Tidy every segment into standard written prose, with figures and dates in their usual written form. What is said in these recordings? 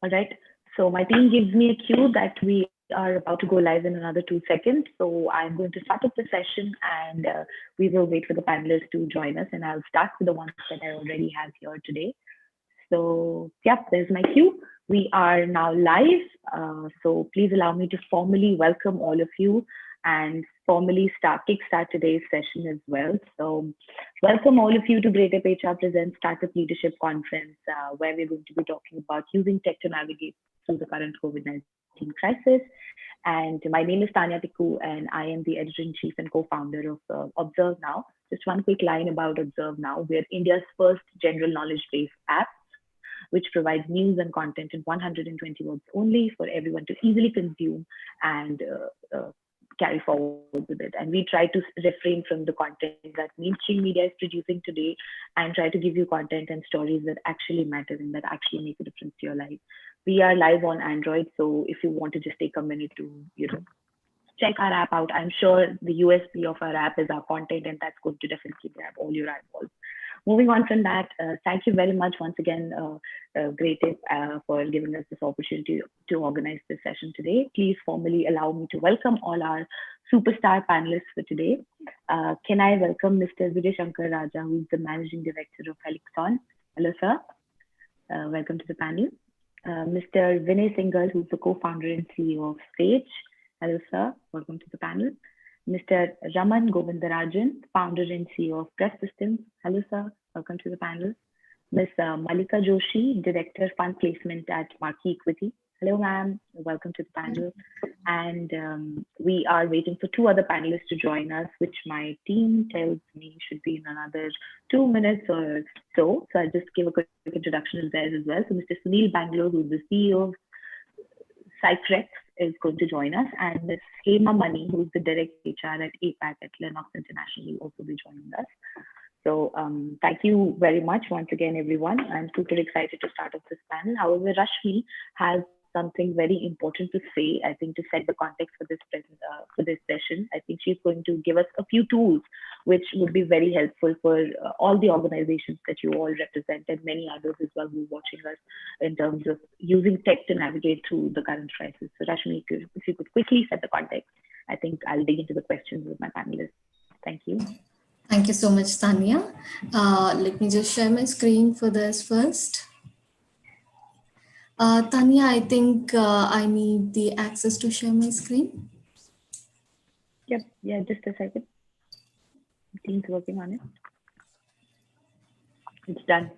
All right. So my team gives me a cue that we are about to go live in another 2 seconds. So I'm going to start up the session and we will wait for the panelists to join us. And I'll start with the ones that I already have here today. So, yeah, there's my cue. We are now live. So please allow me to formally welcome all of you and formally kickstart today's session as well. So welcome all of you to Greytip HR Presents Startup Leadership Conference, where we're going to be talking about using tech to navigate through the current COVID-19 crisis. And my name is Tanya Tikku, and I am the editor-in-chief and co-founder of ObserveNow. Just one quick line about ObserveNow. We're India's first general knowledge-based app which provides news and content in 120 words only for everyone to easily consume and carry forward with it. And we try to refrain from the content that mainstream media is producing today and try to give you content and stories that actually matter and that actually make a difference to your life. We are live on Android, so if you want to just take a minute to, check our app out, I'm sure the USP of our app is our content, and that's going to definitely grab all your eyeballs. Moving on from that, thank you very much once again, Greytip, for giving us this opportunity to organize this session today. Please formally allow me to welcome all our superstar panelists for today. Can I welcome Mr. Vijay Shankar Raja, who is the Managing Director of Helixon. Hello, sir. Welcome to the panel. Mr. Vinay Singhal, who's the co-founder and CEO of Sage. Hello, sir. Welcome to the panel. Mr. Raman Govindarajan, founder and CEO of Press Systems. Hello, sir. Welcome to the panel. Ms. Malika Joshi, Director Fund Placement at Marquee Equity. Hello, ma'am. Welcome to the panel. And we are waiting for two other panelists to join us, which my team tells me should be in another 2 minutes or so. So I'll just give a quick introduction to theirs as well. So Mr. Sunil Bangalore, who's the CEO of Cycrex, is going to join us, and Ms. Hema Mani, who's the Direct HR at APAC at Lennox International, will also be joining us. So thank you very much once again, everyone. I'm super excited to start off this panel. However, Rashmi has something very important to say, I think, to set the context for this session. I think she's going to give us a few tools which would be very helpful for all the organizations that you all represent and many others as well who are watching us in terms of using tech to navigate through the current crisis. So Rashmi, if you could quickly set the context, I think I'll dig into the questions with my panelists. Thank you. Thank you so much, Tanya. Let me just share my screen for this first. Tanya, I think I need the access to share my screen. Yep, yeah, just a second. The team's working on it. It's done.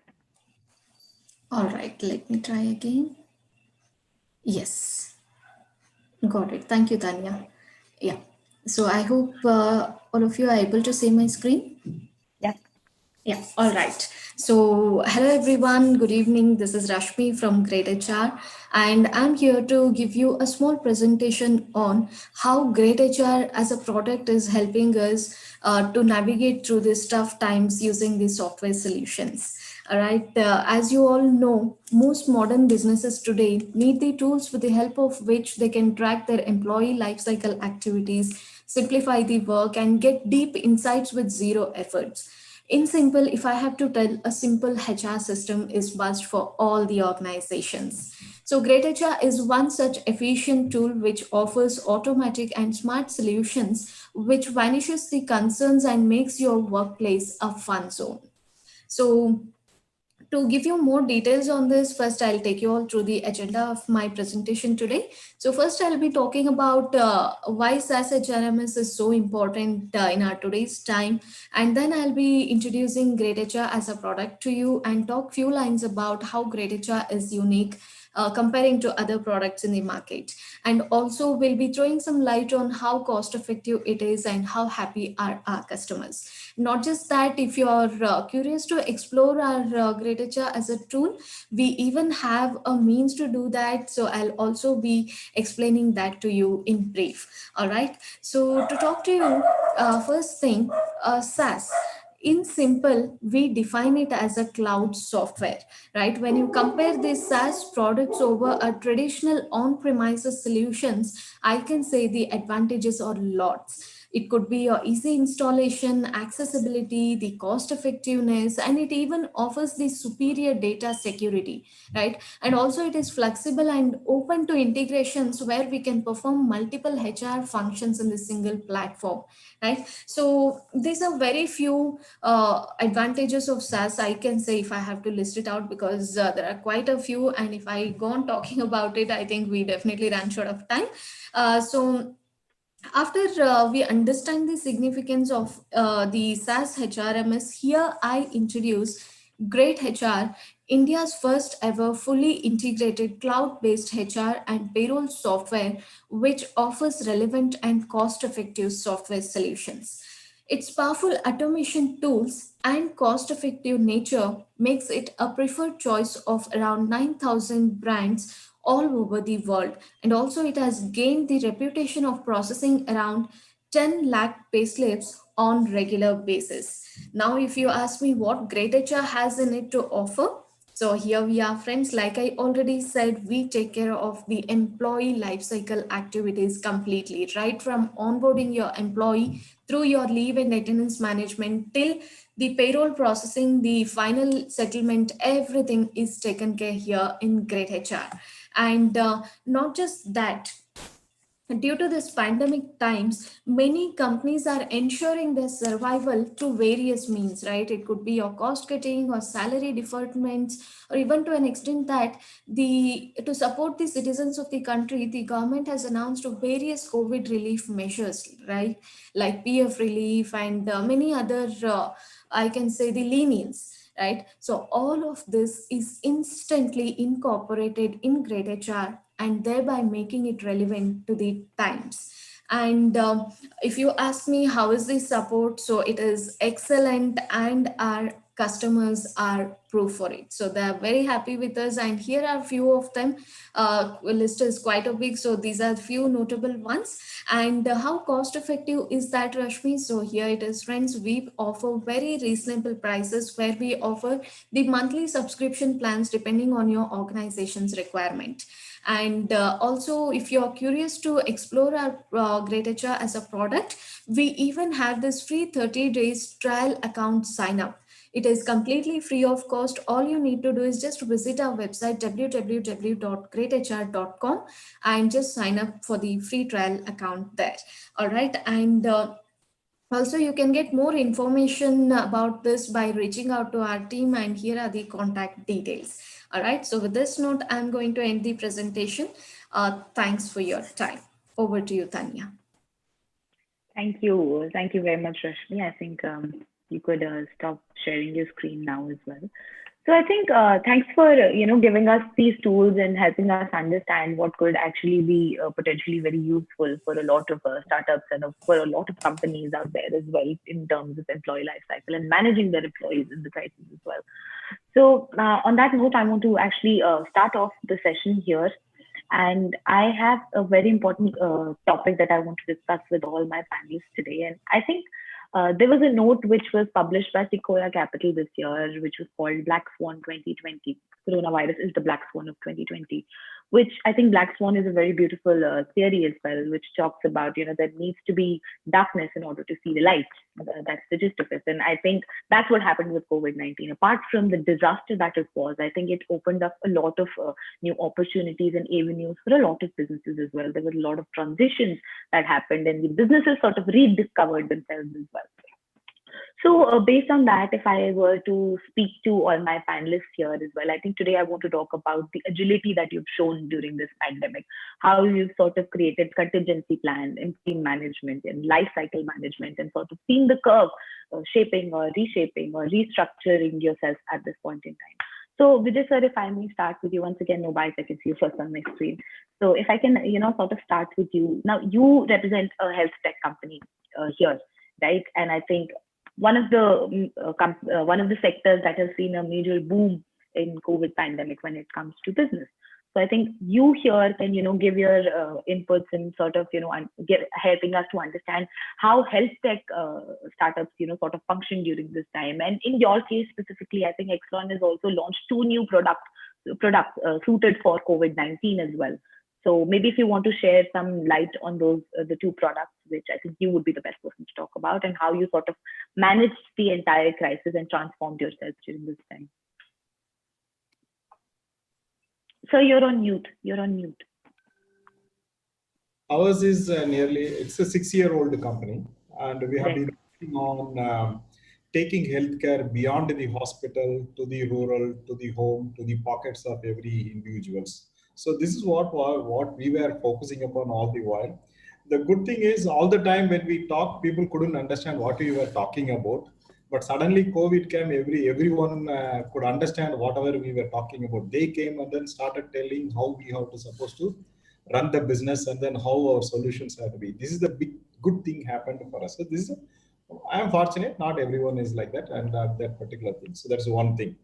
All right, let me try again. Yes, got it. Thank you, Tanya. Yeah, so I hope all of you are able to see my screen. Yeah. Yeah, all right. So, hello everyone, good evening. This is Rashmi from GreatHR, and I'm here to give you a small presentation on how GreatHR as a product is helping us to navigate through these tough times using these software solutions. All right, as you all know, most modern businesses today need the tools with the help of which they can track their employee lifecycle activities, simplify the work, and get deep insights with zero efforts. In simple, if I have to tell, a simple HR system is must for all the organizations. So GreatHR is one such efficient tool which offers automatic and smart solutions which vanishes the concerns and makes your workplace a fun zone. So to give you more details on this, first I'll take you all through the agenda of my presentation today. So first I'll be talking about why SaaS HRMS is so important in our today's time. And then I'll be introducing GreatHR as a product to you and talk few lines about how GreatHR is unique comparing to other products in the market. And also we'll be throwing some light on how cost effective it is and how happy are our customers. Not just that, if you are curious to explore our GreatHR as a tool, we even have a means to do that. So I'll also be explaining that to you in brief. All right. So to talk to you, first thing, SaaS. In simple, we define it as a cloud software, right? When you compare these SaaS products over a traditional on-premises solutions, I can say the advantages are lots. It could be your easy installation, accessibility, the cost effectiveness, and it even offers the superior data security, right? And also it is flexible and open to integrations where we can perform multiple HR functions in the single platform, right? So these are very few advantages of SaaS, I can say, if I have to list it out, because there are quite a few. And if I go on talking about it, I think we definitely run short of time. So after we understand the significance of the SaaS HRMS, here I introduce Great HR, India's first ever fully integrated cloud based HR and payroll software, which offers relevant and cost effective software solutions. Its powerful automation tools and cost effective nature makes it a preferred choice of around 9,000 brands all over the world. And also, it has gained the reputation of processing around 10 lakh payslips on regular basis. Now, if you ask me what Great HR has in it to offer, so here we are, friends. Like I already said, we take care of the employee lifecycle activities completely, right from onboarding your employee through your leave and attendance management till the payroll processing, the final settlement, everything is taken care here in Great HR. And not just that, due to this pandemic times, many companies are ensuring their survival through various means, right? It could be your cost cutting or salary deferments, or even to an extent that the to support the citizens of the country, the government has announced various COVID relief measures, right? Like PF relief and many other, I can say, the lenience. Right, so all of this is instantly incorporated in Great HR and thereby making it relevant to the times. And if you ask me how is the support, so it is excellent and our customers are proof for it. So they are very happy with us. And here are a few of them. List is quite a big. So these are few notable ones. And how cost effective is that, Rashmi? So here it is, friends. We offer very reasonable prices where we offer the monthly subscription plans depending on your organization's requirement. And also, if you're curious to explore our Great HR as a product, we even have this free 30 days trial account sign up. It is completely free of cost. All you need to do is just visit our website www.greathr.com and just sign up for the free trial account there. All right. And also, you can get more information about this by reaching out to our team, and here are the contact details. All right. So with this note, I'm going to end the presentation. Thanks for your time. Over to you, Tanya. Thank you. Thank you very much, Rashmi. I think you could stop sharing your screen now as well. So I think thanks for giving us these tools and helping us understand what could actually be potentially very useful for a lot of startups and for a lot of companies out there as well in terms of employee life cycle and managing their employees in the crisis as well. So on that note, I want to actually start off the session here. And I have a very important topic that I want to discuss with all my panelists today. And I think there was a note which was published by Sequoia Capital this year, which was called Black Swan 2020. Coronavirus is the Black Swan of 2020, which I think Black Swan is a very beautiful theory as well, which talks about, there needs to be darkness in order to see the light. That's the gist of it. And I think that's what happened with COVID-19. Apart from the disaster that it was, I think it opened up a lot of new opportunities and avenues for a lot of businesses as well. There were a lot of transitions that happened and the businesses sort of rediscovered themselves as well. So based on that, if I were to speak to all my panelists here as well, I think today I want to talk about the agility that you've shown during this pandemic, how you've sort of created contingency plan, employee management and life cycle management, and sort of seen the curve shaping or reshaping or restructuring yourself at this point in time. So Vijay sir, if I may start with you once again, no bias, I can see you first on my screen. So if I can, sort of start with you. Now you represent a health tech company here, right? And I think one of the sectors that has seen a major boom in COVID pandemic when it comes to business. So I think you here can give your inputs and sort of helping us to understand how health tech startups sort of function during this time. And in your case specifically, I think Exlon has also launched two new products suited for COVID-19 as well. So maybe if you want to share some light on those the two products, which I think you would be the best person to talk about, and how you sort of managed the entire crisis and transformed yourself during this time. So you're on mute. You're on mute. Ours is it's a 6-year-old company, and we have been working on taking healthcare beyond the hospital to the rural, to the home, to the pockets of every individuals. So this is what we were focusing upon all the while. The good thing is, all the time when we talk, people couldn't understand what we were talking about. But suddenly COVID came, everyone could understand whatever we were talking about. They came and then started telling how we have to supposed to run the business and then how our solutions have to be. This is the big good thing happened for us. So this is, I am fortunate, not everyone is like that and that particular thing. So that's one thing.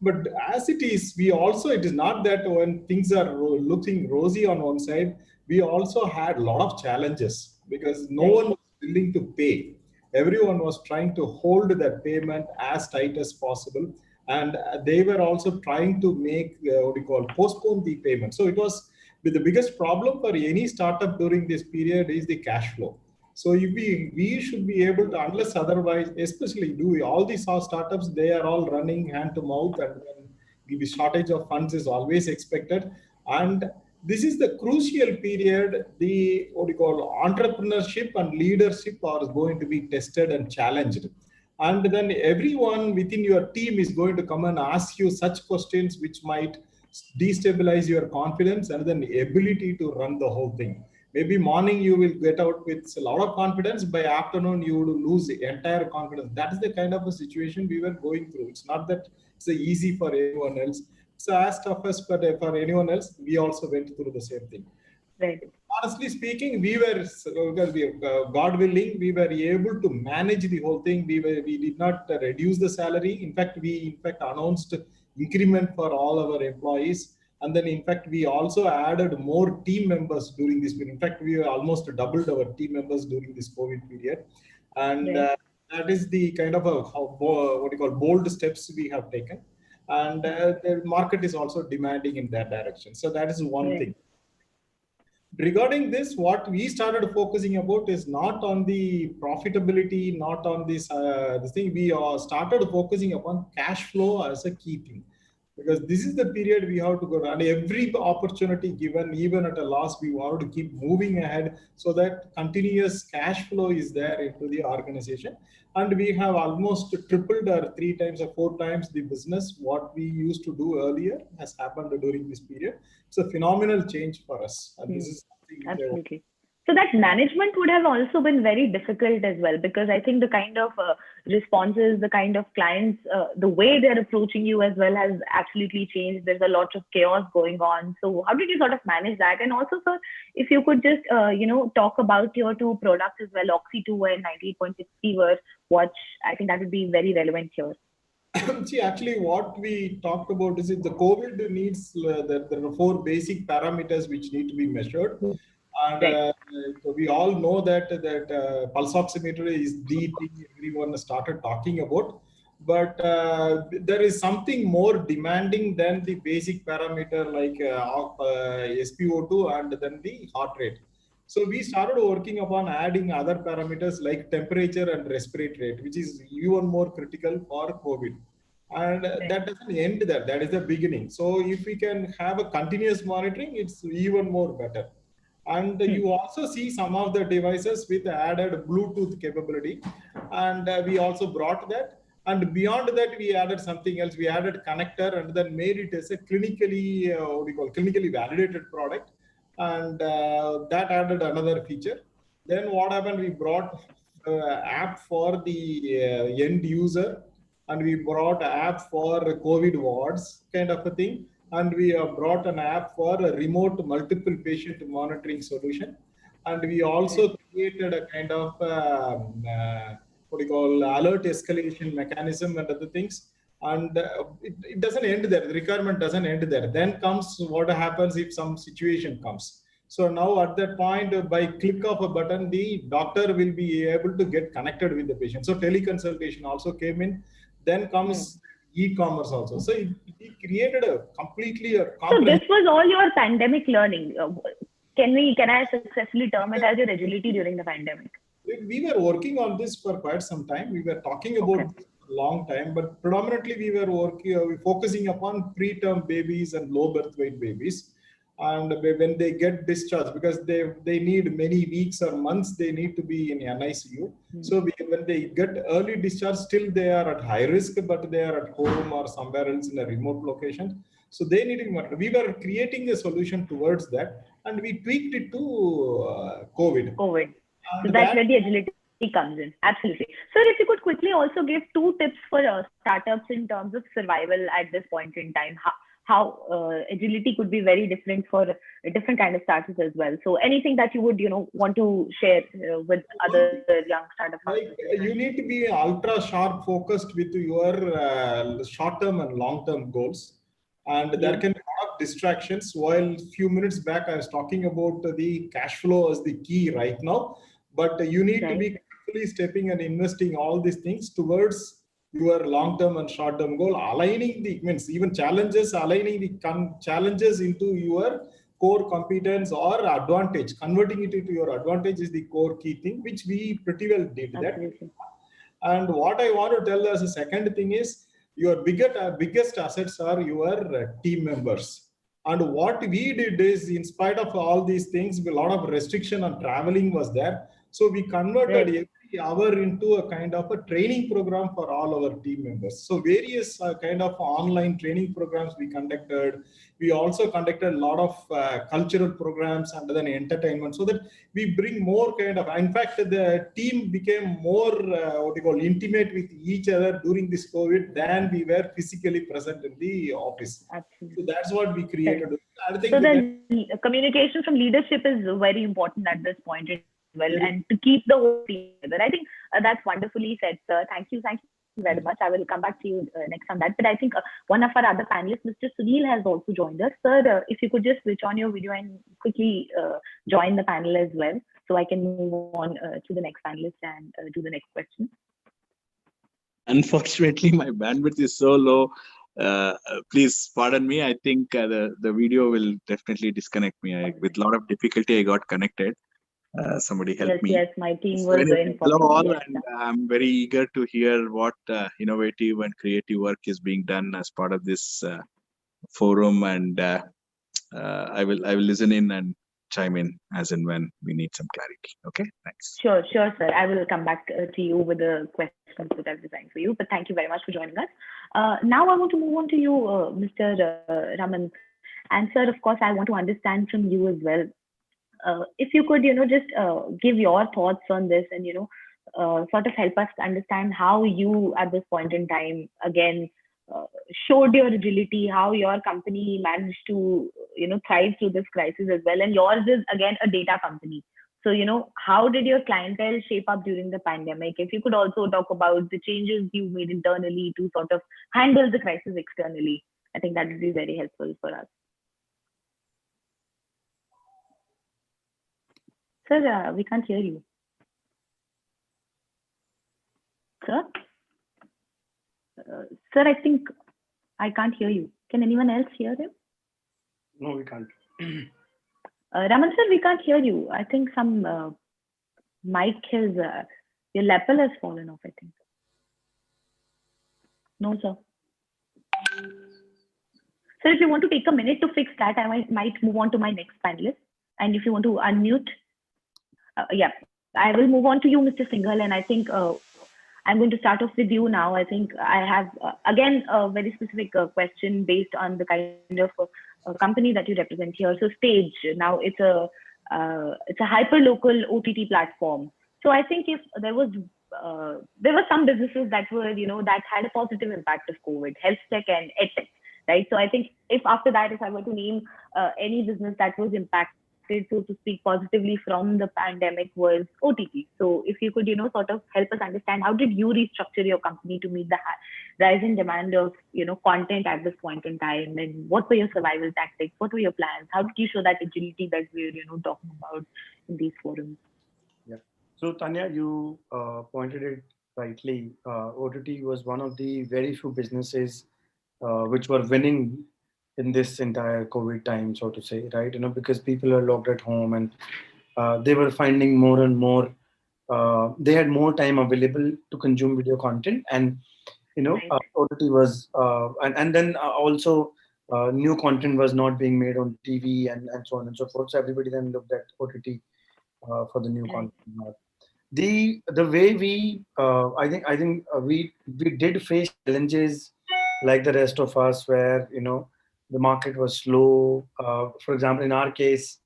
But as it is, it is not that when things are looking rosy on one side, we also had a lot of challenges because no one was willing to pay. Everyone was trying to hold that payment as tight as possible. And they were also trying to make, postpone the payment. So it was, the biggest problem for any startup during this period is the cash flow. So if we should be able to, unless otherwise, especially all these startups, they are all running hand to mouth, and the shortage of funds is always expected. And this is the crucial period. The entrepreneurship and leadership are going to be tested and challenged. And then everyone within your team is going to come and ask you such questions which might destabilize your confidence and then the ability to run the whole thing. Maybe morning you will get out with a lot of confidence, by afternoon you will lose the entire confidence. That is the kind of a situation we were going through. It's not that it's easy for anyone else. It's as tough as for anyone else. We also went through the same thing. Right. Honestly speaking, God willing, we were able to manage the whole thing. We did not reduce the salary. In fact, we announced increment for all our employees. And then, in fact, we also added more team members during this period. In fact, we almost doubled our team members during this COVID period. And that is the kind of bold steps we have taken. And the market is also demanding in that direction. So that is one thing. Regarding this, what we started focusing about is not on the profitability, not on this thing. We started focusing upon cash flow as a key thing. Because this is the period we have to go, and every opportunity given, even at a loss, we want to keep moving ahead so that continuous cash flow is there into the organization. And we have almost tripled or 3 times or 4 times the business what we used to do earlier has happened during this period. It's a phenomenal change for us. And this is something absolutely. So that management would have also been very difficult as well, because I think the kind of responses, the kind of clients, the way they're approaching you as well has absolutely changed. There's a lot of chaos going on. So how did you sort of manage that? And also, sir, if you could just, talk about your 2 products as well, Oxy 2 and 98.6 fever watch. I think that would be very relevant here. See, actually, what we talked about is the COVID needs, there are 4 basic parameters which need to be measured. And we all know that pulse oximeter is the thing everyone started talking about. But there is something more demanding than the basic parameter like SpO2 and then the heart rate. So we started working upon adding other parameters like temperature and respiratory rate, which is even more critical for COVID. And that doesn't end there. That is the beginning. So if we can have a continuous monitoring, it's even more better. And you also see some of the devices with added Bluetooth capability. And we also brought that. And beyond that, we added something else. We added connector and then made it as a clinically validated product. And that added another feature. Then what happened? We brought app for the end user. And we brought an app for COVID wards kind of a thing. And we brought an app for a remote multiple patient monitoring solution. And we also created a kind of alert escalation mechanism and other things. And it doesn't end there. The requirement doesn't end there. Then comes what happens if some situation comes. So now at that point, by click of a button, the doctor will be able to get connected with the patient. So teleconsultation also came in. Then comes e-commerce also. So it created a completely So this was all your pandemic learning. can I successfully term it as your agility during the pandemic? We were working on this for quite some time. We were talking about this for a long time, but predominantly we were focusing upon preterm babies and low birth weight babies. And when they get discharged, because they need many weeks or months, they need to be in NICU. So when they get early discharge, still they are at high risk, but they are at home or somewhere else in a remote location. So they need to be monitored. We were creating a solution towards that, and we tweaked it to COVID. So that's where the agility comes in. Absolutely. Sir, if you could quickly also give 2 tips for startups in terms of survival at this point in time, how agility could be very different for a different kind of startups as well. So anything that you would, want to share with other young startup founders? You need to be ultra sharp focused with your short-term and long-term goals. And there can be a lot of distractions. While a few minutes back, I was talking about the cash flow as the key right now. But you need to be carefully stepping and investing all these things towards your long-term and short-term goal, aligning even challenges, aligning the challenges into your core competence or advantage, converting it into your advantage is the core key thing, which we pretty well did that. And what I want to tell as a second thing is your biggest assets are your team members. And what we did is, in spite of all these things, a lot of restriction on traveling was there. So we converted every hour into a kind of a training program for all our team members. So various kind of online training programs we conducted. We also conducted a lot of cultural programs and then entertainment, so that we bring more kind of, in fact, the team became more intimate with each other during this COVID than we were physically present in the office. Absolutely. So that's what we created. I think so the communication from leadership is very important at this point as well, and to keep the whole team together. I think that's wonderfully said, sir. Thank you very much. I will come back to you next on that. But I think one of our other panelists, Mr. Sunil, has also joined us. Sir, if you could just switch on your video and quickly join the panel as well, so I can move on to the next panelist and do the next question. Unfortunately, my bandwidth is so low. Please pardon me. I think the video will definitely disconnect me. With a lot of difficulty, I got connected. Somebody help me. Yes, my team was informing. Hello all, and I'm very eager to hear what innovative and creative work is being done as part of this forum, and I will listen in and chime in as and when we need some clarity. Okay, thanks. Sure, sir. I will come back to you with the questions that I've designed for you. But thank you very much for joining us. Now I want to move on to you, Mr. Raman. And sir, of course, I want to understand from you as well. If you could, just give your thoughts on this and, sort of help us understand how you, at this point in time, again, showed your agility, how your company managed to, thrive through this crisis as well. And yours is, again, a data company. So, how did your clientele shape up during the pandemic? If you could also talk about the changes you made internally to sort of handle the crisis externally, I think that would be very helpful for us. Sir, we can't hear you. Sir? Sir, I think I can't hear you. Can anyone else hear him? No, we can't. Raman sir, we can't hear you. I think some mic has, your lapel has fallen off, I think. No, sir. Sir, if you want to take a minute to fix that, I might move on to my next panelist. And if you want to unmute, yeah, I will move on to you, Mr. Singhal. And I think I'm going to start off with you now. I think I have, again, a very specific question based on the kind of company that you represent here. So Stage, now it's a hyper-local OTT platform. So I think if there were some businesses that were, that had a positive impact of COVID, health tech and ed tech, right? So I think if after that, if I were to name any business that was impacted, so to speak, positively from the pandemic, was OTT. So if you could, sort of help us understand, how did you restructure your company to meet the rising demand of, content at this point in time? And what were your survival tactics? What were your plans? How did you show that agility that we're, talking about in these forums? Yeah. So Tanya, you pointed it rightly. OTT was one of the very few businesses which were winning in this entire COVID time, so to say, right? Because people are locked at home, and they were finding more and more, they had more time available to consume video content, and Right. OTT was, and then also new content was not being made on TV, and so on and so forth. So everybody then looked at OTT for the new Right. content. The way we, I think we did face challenges like the rest of us, where the market was slow. For example, in our case,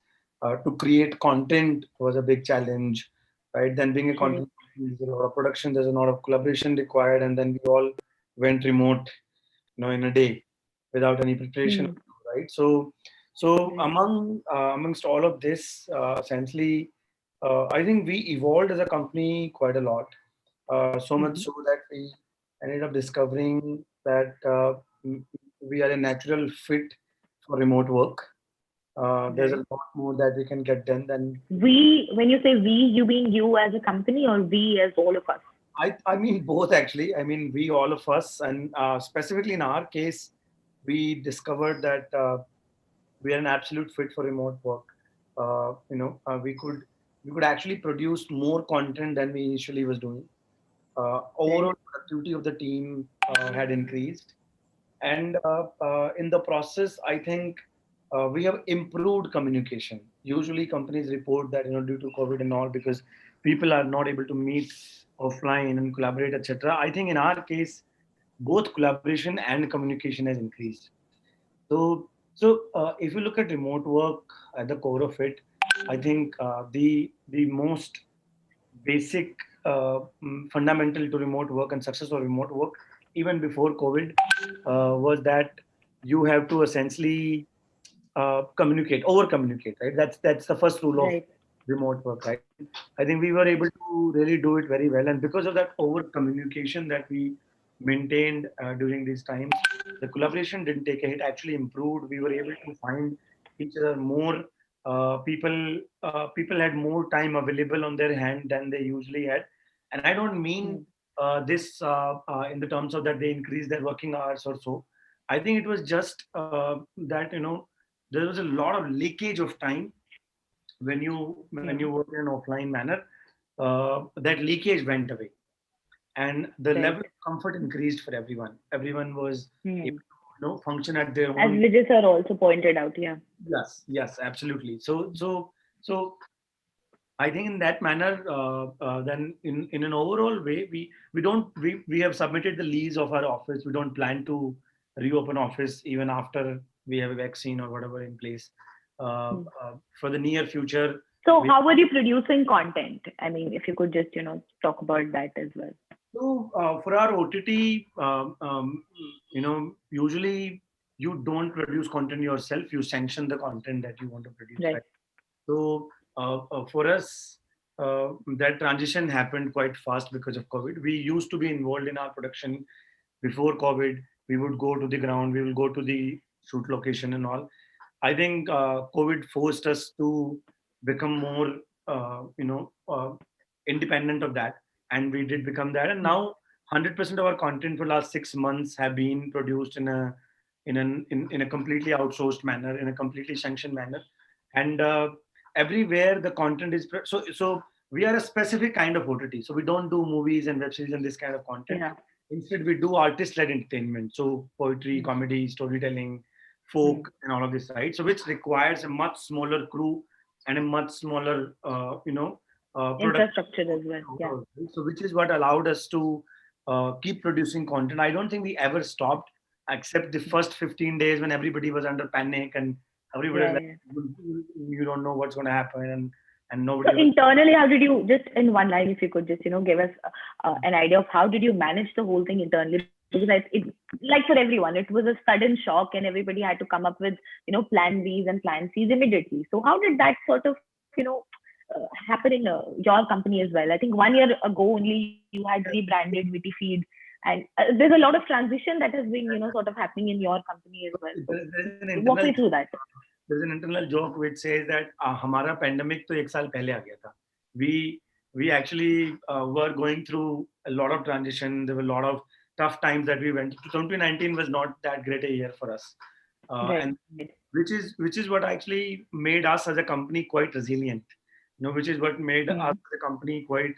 to create content was a big challenge, right? Then being a Right. content company, there's a lot of production, there's a lot of collaboration required, and then we all went remote, in a day without any preparation, Hmm. right? So Right. amongst all of this, essentially, I think we evolved as a company quite a lot, so much Hmm. so that we ended up discovering that m- we are a natural fit for remote work. There's a Right. lot more that we can get done than We, when you say we, you mean you as a company or we as all of us? I mean both actually. I mean we, all of us, and specifically in our case, we discovered that we are an absolute fit for remote work. We could actually produce more content than we initially was doing. Overall Right. productivity of the team had increased, and in the process, I think we have improved communication. Usually companies report that due to COVID and all, because people are not able to meet offline and collaborate, etc. I think in our case, both collaboration and communication has increased. So if you look at remote work at the core of it, I think the most basic, fundamental to remote work and success of remote work, even before COVID, was that you have to essentially communicate, over communicate, right? That's the first rule of Right. remote work, right? And I think we were able to really do it very well, and because of that over communication that we maintained during these times, the collaboration didn't take a hit, actually improved. We were able to find each other more. People had more time available on their hand than they usually had, and I don't mean Hmm. this in the terms of that they increased their working hours or so. I think it was just that there was a lot of leakage of time when you Hmm. work in an offline manner. That leakage went away, and the level Right. of comfort increased for everyone. Everyone was able Hmm. to function at their As own. Vijay sir also pointed out, yeah. Yes, yes, absolutely. So I think in that manner, then in an overall way, we have submitted the lease of our office. We don't plan to reopen office even after we have a vaccine or whatever in place. Hmm. For the near future, So we how were you producing content? I mean, if you could just, talk about that as well. for our OTT, usually you don't produce content yourself. You sanction the content that you want to produce, right? Right. So for us, that transition happened quite fast because of COVID. We used to be involved in our production before COVID. We would go to the ground, we will go to the shoot location and all. I think COVID forced us to become more, independent of that, and we did become that. And Hmm. now, 100% of our content for the last 6 months have been produced in a completely outsourced manner, in a completely sanctioned manner, and everywhere the content is so we are a specific kind of OTT. So we don't do movies and web series and this kind of content. Yeah. Instead, we do artist-led entertainment. So poetry, Hmm. comedy, storytelling, Hmm. folk, and all of this, right? So which requires a much smaller crew and a much smaller, production. Infrastructure as well. Yeah. Overall, right? So which is what allowed us to keep producing content. I don't think we ever stopped, except the first 15 days when everybody was under panic and everybody was Yeah. like, Yeah. you don't know what's going to happen, and So nobody was. internally, how did you, just in one line, if you could just, give us an idea of how did you manage the whole thing internally? Because like for everyone, it was a sudden shock and everybody had to come up with, plan Bs and plan Cs immediately. So how did that sort of, happen in your company as well? I think 1 year ago only you had rebranded Witty Feed, and there's a lot of transition that has been, sort of happening in your company as well. So There's an walk internal me through that. there's an internal joke which says that हमारा pandemic तो 1 साल पहले आ गया था. We actually were going through a lot of transition. There were a lot of tough times that we went through. 2019 was not that great a year for us. and which is what actually made us as a company quite resilient. Which is what made us as a company quite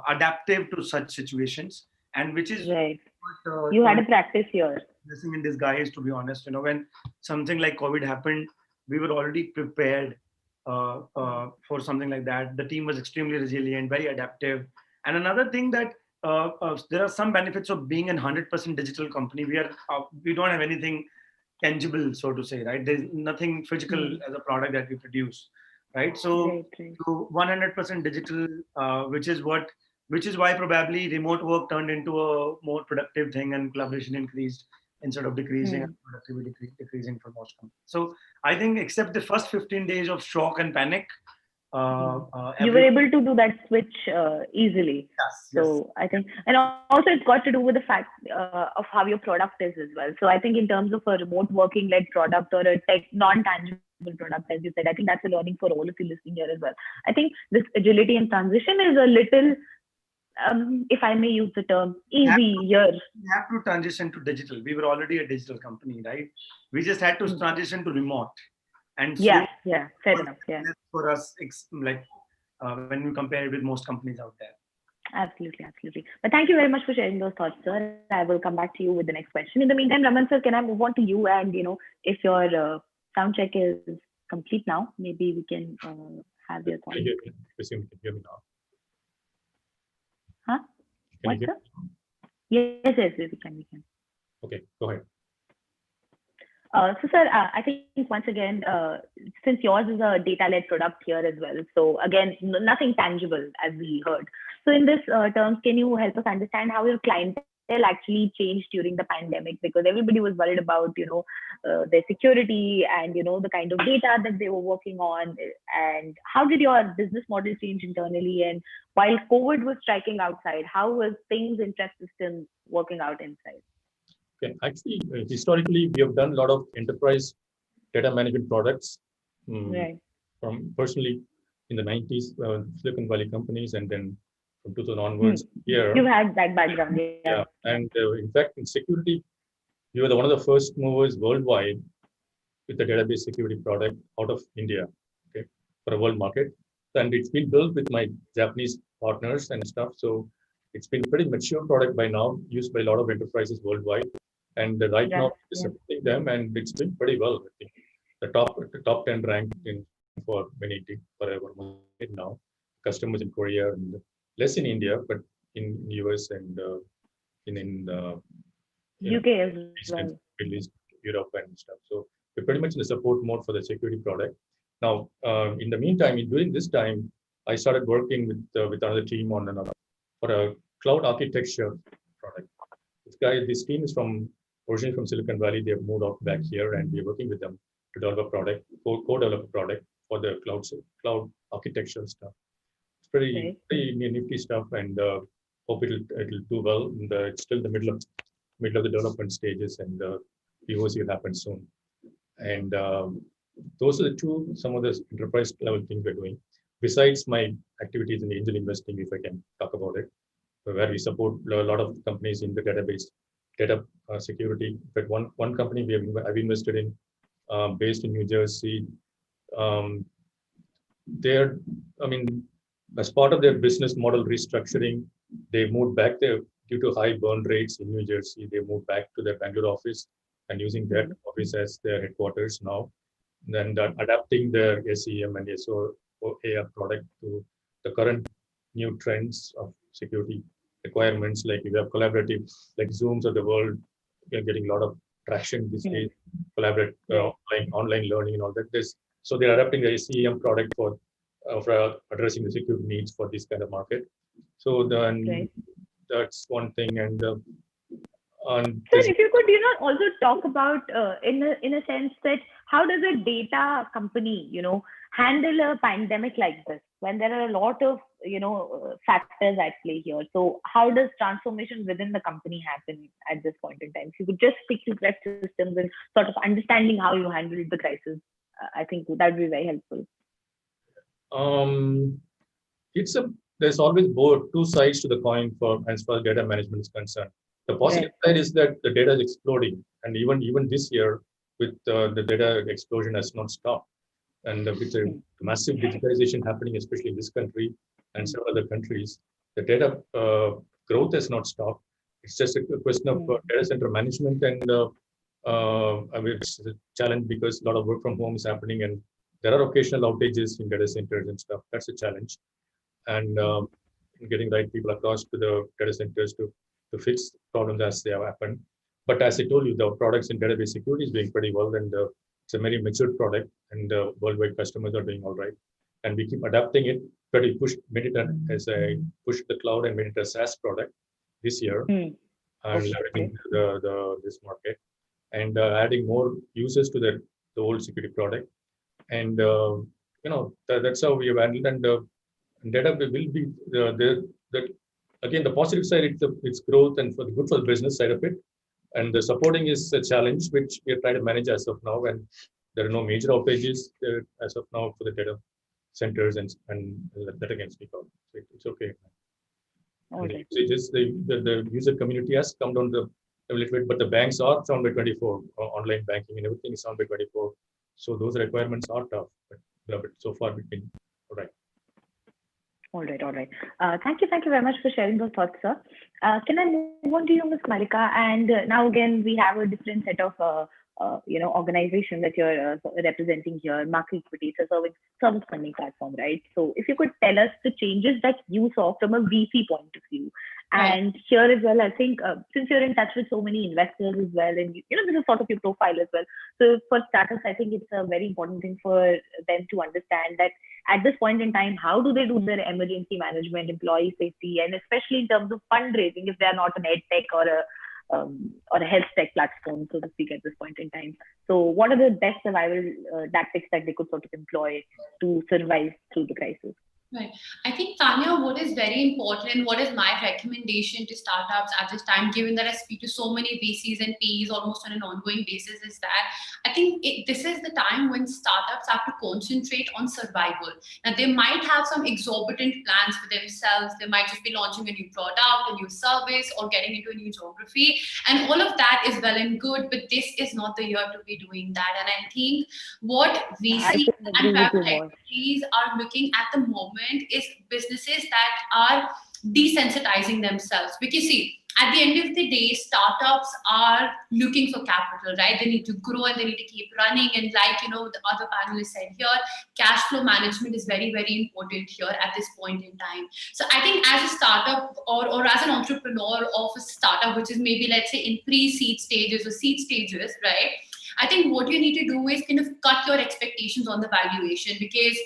adaptive to such situations, and which is what, you had a practice here. Blessing in disguise, to be honest. When something like COVID happened, we were already prepared for something like that. The team was extremely resilient, very adaptive. And another thing that there are some benefits of being a 100% digital company. We don't have anything tangible, so to say, right? There's nothing physical as a product that we produce, right? So 100% digital, which is why probably remote work turned into a more productive thing, and collaboration increased instead of decreasing, and productivity decreasing for most companies. So I think, except the first 15 days of shock and panic, you were able to do that switch easily. Yes. I think, and also it's got to do with the fact of how your product is as well. So I think in terms of a remote working led product or a tech non-tangible product, as you said, I think that's a learning for all of you listening here as well. I think this agility and transition is a little, if I may use the term, easier. We have to transition to digital. We were already a digital company, right? We just had to transition to remote. And fair enough. Yeah, for us, like when we compare it with most companies out there. Absolutely. But thank you very much for sharing those thoughts, sir. I will come back to you with the next question. In the meantime, Raman sir, can I move on to you? And if your sound check is complete now, maybe we can have your thoughts. You can hear me now. Huh? What, sir? Yes, we can. Okay, go ahead. So, sir, I think once again, since yours is a data-led product here as well, so again, nothing tangible as we heard. So, in this terms, can you help us understand how your clientele actually changed during the pandemic? Because everybody was worried about, their security and the kind of data that they were working on. And how did your business model change internally? And while COVID was striking outside, how was things in trust systems working out inside? Okay, actually, historically, we have done a lot of enterprise data management products. From personally in the 90s, Silicon Valley companies, and then from 2000 onwards here. You had that background, yeah. And in fact, in security, we were one of the first movers worldwide with the database security product out of India, okay, for a world market. And it's been built with my Japanese partners and stuff. So it's been a pretty mature product by now, used by a lot of enterprises worldwide. And right now, we're supporting them, and it's doing pretty well. I think the top 10 ranked for many forever now. Customers in Korea and less in India, but in US and in UK as well, Middle East, Europe and stuff. So we're pretty much in the support mode for the security product. Now, in the meantime, during this time, I started working with another team for a cloud architecture product. This team is originally from Silicon Valley. They have moved out back here, and we're working with them to develop a product, co-develop a product for the cloud architecture stuff. It's pretty nifty stuff, and hope it'll do well. It's still the middle of the development stages, and POC will happen soon. And those are some of the enterprise level things we're doing. Besides my activities in angel investing, if I can talk about it, where we support a lot of companies in the data security. But one company I've invested in, based in New Jersey, as part of their business model restructuring, they moved back there due to high burn rates in New Jersey. They moved back to their Bangalore office and using that office as their headquarters now. And then adapting their SEM and SOAR product to the current new trends of security requirements. Like we have collaborative, like Zooms of the world, we are getting a lot of traction these days. Collaborate online learning and all that. So they're adapting the SEM product for addressing the security needs for this kind of market. So then that's one thing. And so if you could, also talk about in a sense that how does a data company, handle a pandemic like this when there are a lot of factors at play here? So how does transformation within the company happen at this point in time? If you could just speak to threat systems and sort of understanding how you handled the crisis, I think that would be very helpful. There's always two sides to the coin as far as data management is concerned. The positive side is that the data is exploding, and even this year, with the data explosion has not stopped. And with the massive digitization happening, especially in this country and several other countries, the data growth has not stopped. It's just a question of data center management, and I mean, it's a challenge because a lot of work from home is happening, and there are occasional outages in data centers and stuff. That's a challenge, and getting right people across to the data centers to fix problems as they have happened. But as I told you, the products in database security is doing pretty well, and it's a very mature product, and worldwide customers are doing all right. And we keep adapting it. But we made it as a push the cloud and made it a SaaS product this year, and leveraging this market, and adding more users to the old security product. And that's how we have handled. And data will be again, the positive side, it's growth and good for the business side of it. And the supporting is a challenge which we are trying to manage as of now, and there are no major outages as of now for the data centers and that I can speak of. So it's okay. Okay. The user community has come down a little bit, but the banks are down by 24. Online banking and everything is down by 24. So those requirements are tough, but so far we've been all right. All right. Thank you very much for sharing those thoughts, sir. Can I move on to you, Ms. Malika? And now again, we have a different set of organization that you're representing here, Market Equity, it's a service funding platform, right? So if you could tell us the changes that you saw from a VC point of view. And here as well, I think since you're in touch with so many investors as well, and this is sort of your profile as well. So for starters, I think it's a very important thing for them to understand that at this point in time, how do they do their emergency management, employee safety, and especially in terms of fundraising, if they're not an ed tech or a health tech platform, so to speak, at this point in time. So what are the best survival tactics that they could sort of employ to survive through the crisis? Right. I think, Tanya, what is very important and what is my recommendation to startups at this time, given that I speak to so many VCs and PEs almost on an ongoing basis, is that I think this is the time when startups have to concentrate on survival. Now, they might have some exorbitant plans for themselves. They might just be launching a new product, a new service, or getting into a new geography. And all of that is well and good, but this is not the year to be doing that. And I think what VCs and private equities are looking at the moment is businesses that are desensitizing themselves. Because see, at the end of the day, startups are looking for capital, right? They need to grow and they need to keep running. And like, the other panelists said here, cash flow management is very, very important here at this point in time. So I think as a startup or as an entrepreneur of a startup, which is maybe, let's say, in pre-seed stages or seed stages, right? I think what you need to do is kind of cut your expectations on the valuation, because,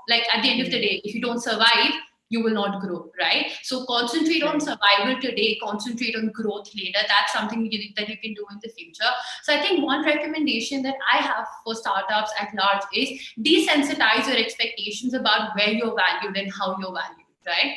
like at the end of the day, if you don't survive, you will not grow, right? So concentrate on survival today, concentrate on growth later. That's something that you can do in the future. So I think one recommendation that I have for startups at large is desensitize your expectations about where you're valued and how you're valued, right?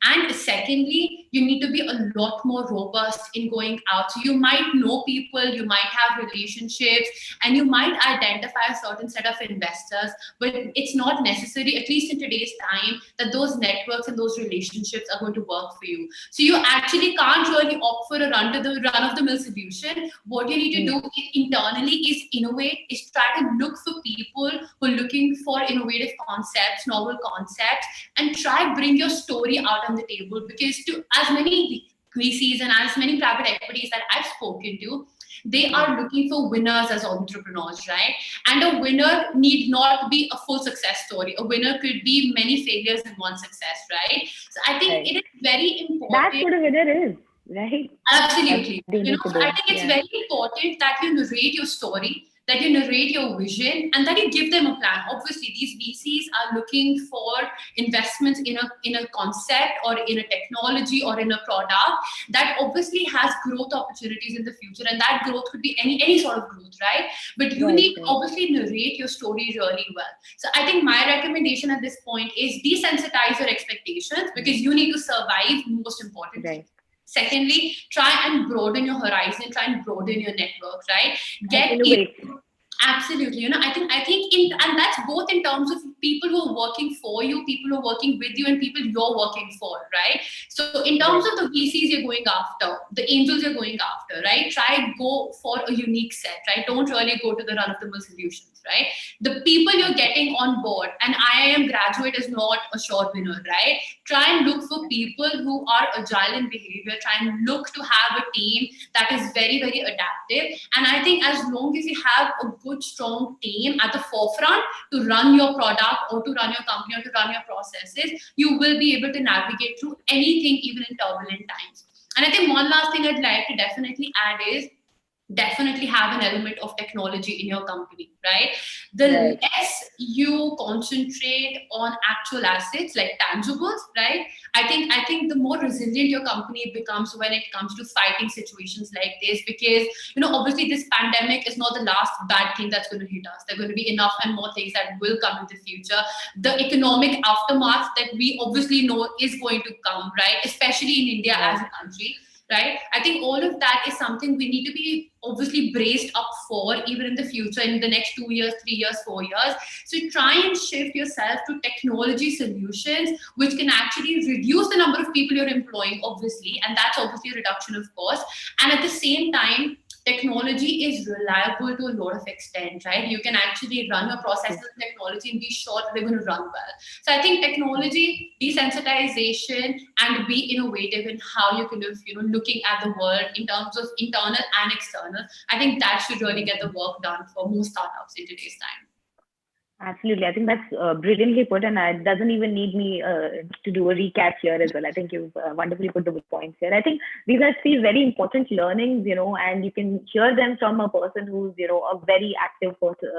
And secondly, you need to be a lot more robust in going out. So you might know people, you might have relationships, and you might identify a certain set of investors, but it's not necessary, at least in today's time, that those networks and those relationships are going to work for you. So you actually can't really opt for a run-of-the-mill solution. What you need to do internally is innovate, is try to look for people who are looking for innovative concepts, novel concepts, and try bring your story out on the table. Because to as many VCs and as many private equities that I've spoken to, they are looking for winners as entrepreneurs, right? And a winner need not be a full success story. A winner could be many failures and one success, right? So I think it is very important. That's what a winner is, right? Absolutely. So I think it's very important that you narrate your story, that you narrate your vision, and that you give them a plan. Obviously, these VCs are looking for investments in a concept or in a technology or in a product that obviously has growth opportunities in the future, and that growth could be any sort of growth, right? But you need to obviously narrate your story really well. So I think my recommendation at this point is desensitize your expectations, because you need to survive, most importantly. Right. Secondly, try and broaden your horizon, try and broaden your network, right? Absolutely. And that's both in terms of people who are working for you, people who are working with you, and people you're working for, right? So in terms of the VCs you're going after, the angels you're going after, right? Try and go for a unique set, right? Don't really go to the run-of-the-mill solutions, right? The people you're getting on board, an IIM graduate is not a sure winner, right? Try and look for people who are agile in behavior. Try and look to have a team that is very, very adaptive. And I think as long as you have a good, strong team at the forefront to run your product or to run your company or to run your processes, you will be able to navigate through anything, even in turbulent times. And I think one last thing I'd like to definitely add is definitely have an element of technology in your company, right? The Right. less you concentrate on actual assets like tangibles, right? I think the more resilient your company becomes when it comes to fighting situations like this, because obviously this pandemic is not the last bad thing that's going to hit us. There are going to be enough and more things that will come in the future. The economic aftermath that we obviously know is going to come, right? Especially in India as a country, right? I think all of that is something we need to be obviously braced up for, even in the future, in the next 2 years, 3 years, 4 years. So try and shift yourself to technology solutions, which can actually reduce the number of people you're employing, obviously, and that's obviously a reduction of cost. And at the same time, technology is reliable to a lot of extent, right? You can actually run your processes in technology and be sure that they're going to run well. So I think technology, desensitization, and be innovative in how you kind of, looking at the world in terms of internal and external. I think that should really get the work done for most startups in today's time. Absolutely. I think that's brilliantly put, and it doesn't even need me to do a recap here as well. I think you've wonderfully put the points here. I think these are three very important learnings, and you can hear them from a person who's, a very active person,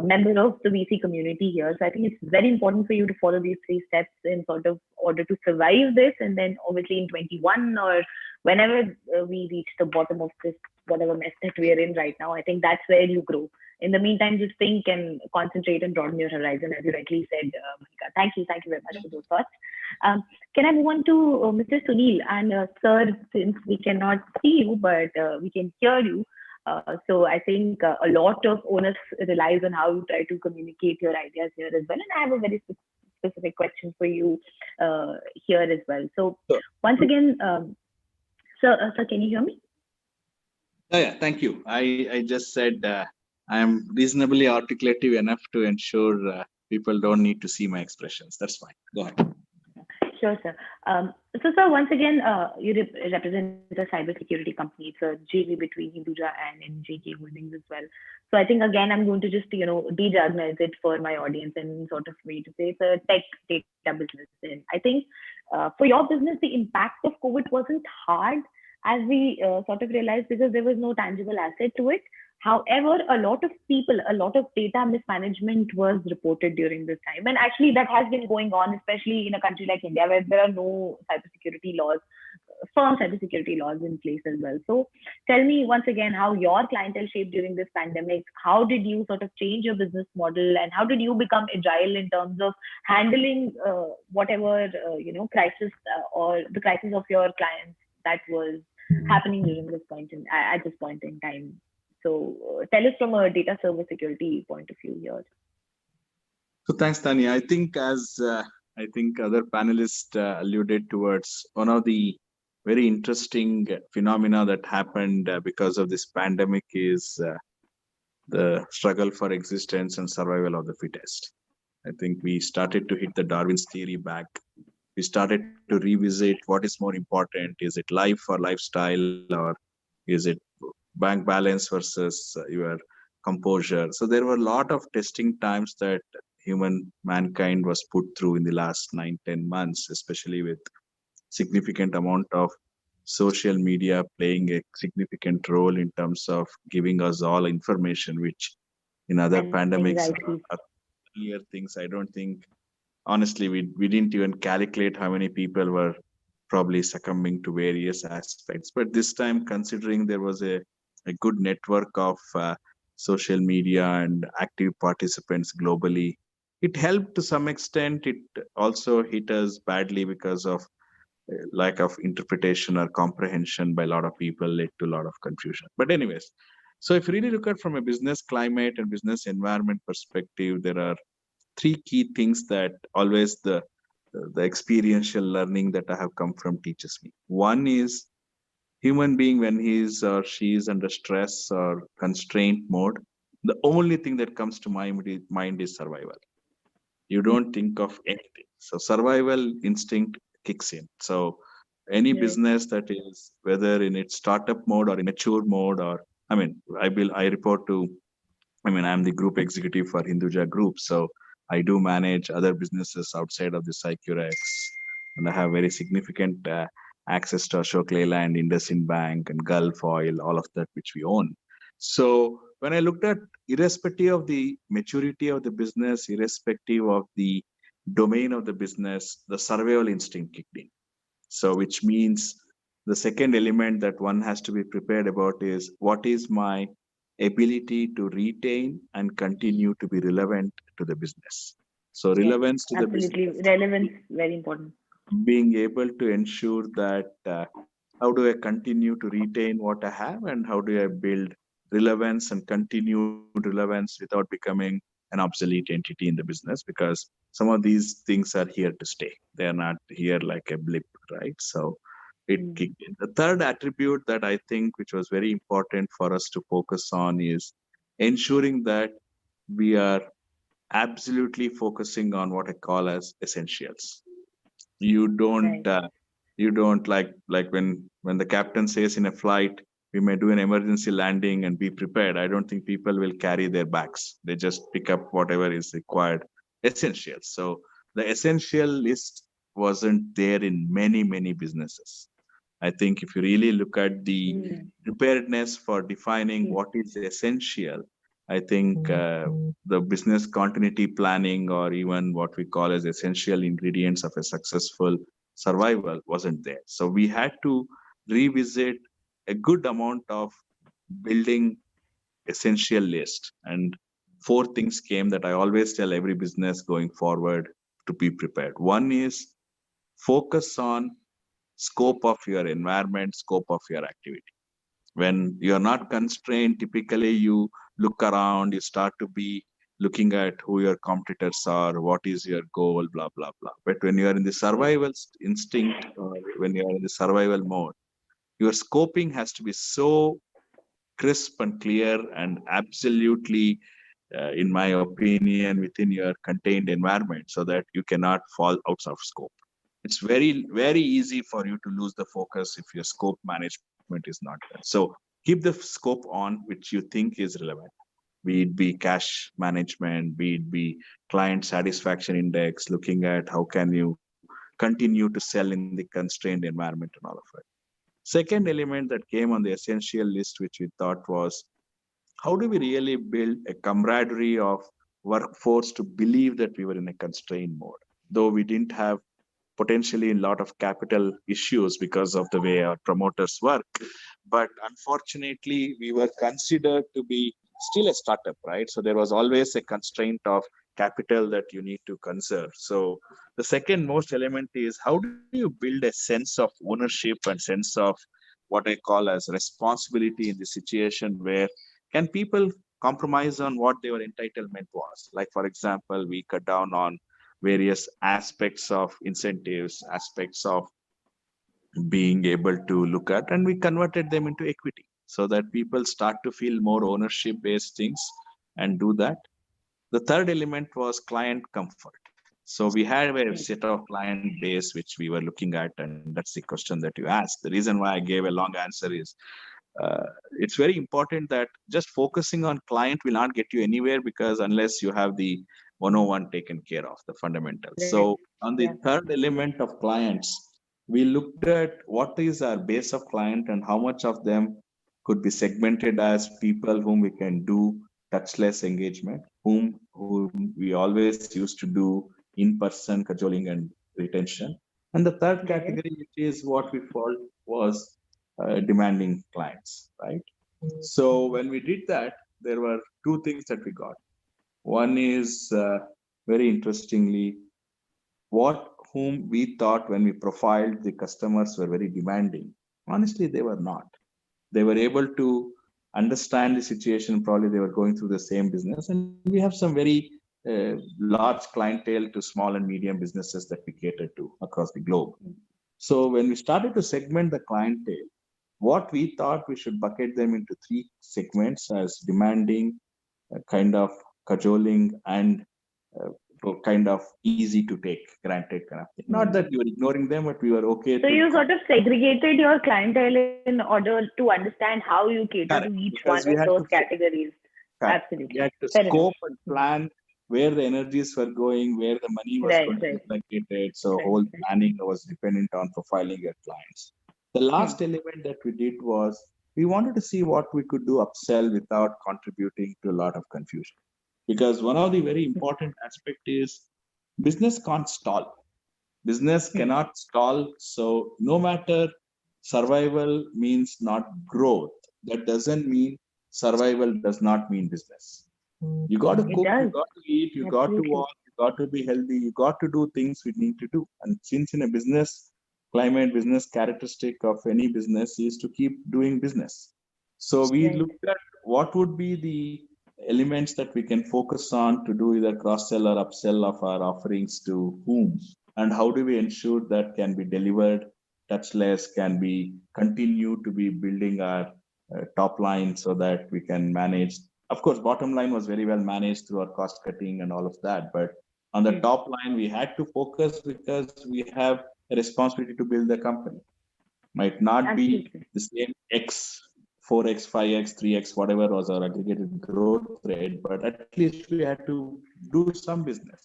member of the VC community here. So I think it's very important for you to follow these three steps in sort of order to survive this. And then obviously in 21 or whenever we reach the bottom of this, whatever mess that we are in right now, I think that's where you grow. In the meantime, just think and concentrate and broaden your horizon, as you rightly said, Monica. Thank you very much for those thoughts. Can I move on to Mr. Sunil? And sir, since we cannot see you, but we can hear you, so I think a lot of onus relies on how you try to communicate your ideas here as well. And I have a very specific question for you here as well. So once again, sir, can you hear me? Oh, yeah, thank you. I just said I am reasonably articulative enough to ensure people don't need to see my expressions. That's fine. Go ahead. Sure, sir. So, sir, once again, you represent a cybersecurity company. It's a JV between Hinduja and NJK Holdings as well. So, I think again, I'm going to just de-jargonize it for my audience and sort of way to say it's a tech data business. And I think for your business, the impact of COVID wasn't hard, as we sort of realized, because there was no tangible asset to it. However, a lot of data mismanagement was reported during this time. And actually that has been going on, especially in a country like India, where there are no firm cybersecurity laws in place as well. So tell me once again how your clientele shaped during this pandemic. How did you sort of change your business model, and how did you become agile in terms of handling whatever, crisis or the crisis of your clients that was happening during this at this point in time? So tell us from a data server security point of view here. So thanks, Tanya. I think as I think other panelists alluded towards, one of the very interesting phenomena that happened because of this pandemic is the struggle for existence and survival of the fittest. I think we started to hit the Darwin's theory back. We started to revisit what is more important. Is it life or lifestyle, or is it bank balance versus your composure? So there were a lot of testing times that mankind was put through in the last 9-10 months, especially with significant amount of social media playing a significant role in terms of giving us all information, which in other pandemics are clear things. I don't think, honestly, we didn't even calculate how many people were probably succumbing to various aspects. But this time, considering there was a good network of social media and active participants globally, it helped to some extent. It also hit us badly because of lack of interpretation or comprehension by a lot of people, led to a lot of confusion. But anyways, So if you really look at from a business climate and business environment perspective, there are three key things that always the experiential learning that I have come from teaches me. One is human being when he is or she is under stress or constraint mode, the only thing that comes to my mind is survival. You don't think of anything. So survival instinct kicks in. So any Right. business that is whether in its startup mode or in mature mode, or I report to, I'm the group executive for Hinduja Group. So I do manage other businesses outside of the Sycurex, and I have very significant access to Ashok Leyland, IndusInd Bank, and Gulf Oil, all of that which we own. So when I looked at, irrespective of the maturity of the business, irrespective of the domain of the business, the survival instinct kicked in. So which means the second element that one has to be prepared about is what is my ability to retain and continue to be relevant to the business. So Yes, relevance to the absolutely. business, Relevance, very important. being able to ensure that how do I continue to retain what I have, and how do I build relevance and continued relevance without becoming an obsolete entity in the business, because some of these things are here to stay. They are not here like a blip, right? So it Mm. kicked in. The third attribute that I think which was very important for us to focus on is ensuring that we are absolutely focusing on what I call as essentials. You don't Right. you don't like when the captain says in a flight, we may do an emergency landing and be prepared. I don't think people will carry their bags. They just pick up whatever is required, essentials. So the essential list wasn't there in many businesses. I think if you really look at the Mm. preparedness for defining Yes. what is essential, I think the business continuity planning, or even what we call as essential ingredients of a successful survival, wasn't there. So we had to revisit a good amount of building essential list. And four things came that I always tell every business going forward to be prepared. One is focus on scope of your environment, scope of your activity. When you're not constrained, typically you look around, you start to be looking at who your competitors are, what is your goal, blah, blah, blah. But when you're in the survival instinct, or when you're in the survival mode, your scoping has to be so crisp and clear and absolutely, in my opinion, within your contained environment, so that you cannot fall out of scope. It's very easy for you to lose the focus if your scope management is not done. So keep the scope on which you think is relevant, be it be cash management, be it be client satisfaction index, looking at how can you continue to sell in the constrained environment and all of it. Second element that came on the essential list, which we thought was, how do we really build a camaraderie of workforce to believe that we were in a constrained mode, though we didn't have potentially a lot of capital issues because of the way our promoters work. But unfortunately, we were considered to be still a startup, right? So there was always a constraint of capital that you need to conserve. So the second most element is, how do you build a sense of ownership and sense of what I call as responsibility in the situation where can people compromise on what their entitlement was? Like, for example, we cut down on various aspects of incentives, aspects of being able to look at, and we converted them into equity so that people start to feel more ownership based things and do that. The third element was client comfort. So we had a Yes. set of client base which we were looking at, and that's the question that you asked. The reason why I gave a long answer is uh, it's very important that just focusing on client will not get you anywhere, because unless you have the 101 taken care of, the fundamentals. Right. So on the Yeah. third element of clients, we looked at what is our base of client and how much of them could be segmented as people whom we can do touchless engagement, whom we always used to do in-person cajoling and retention. And the third Yes. category, which is what we called was demanding clients, right? So when we did that, there were two things that we got. One is very interestingly, what whom we thought when we profiled the customers were very demanding. Honestly, they were not. They were able to understand the situation. Probably they were going through the same business, and we have some very large clientele to small and medium businesses that we cater to across the globe. So when we started to segment the clientele, what we thought we should bucket them into three segments as demanding, kind of cajoling, and kind of easy to take granted kind of thing. Not that you were ignoring them, but we were okay. So you sort of segregated your clientele in order to understand how you cater to each one of those categories. Absolutely. We had to scope and plan where the energies were going, where the money was going to be allocated. So whole planning was dependent on profiling your clients. The last element that we did was we wanted to see what we could do upsell without contributing to a lot of confusion. Because one of the very important aspects is business can't stall. Business cannot stall. So no matter survival means not growth, that doesn't mean survival does not mean business. You got to cook, you got to eat, you got to walk, you got to be healthy, you got to do things we need to do. And since in a business climate, business characteristic of any business is to keep doing business. So we looked at what would be the elements that we can focus on to do either cross-sell or upsell of our offerings to whom, and how do we ensure that can be delivered touchless, can be continue to be building our top line so that we can manage. Of course, bottom line was very well managed through our cost cutting and all of that. But on the top line, we had to focus because we have a responsibility to build the company. Might not be the same X, 4X, 5X, 3X, whatever was our aggregated growth rate, but at least we had to do some business.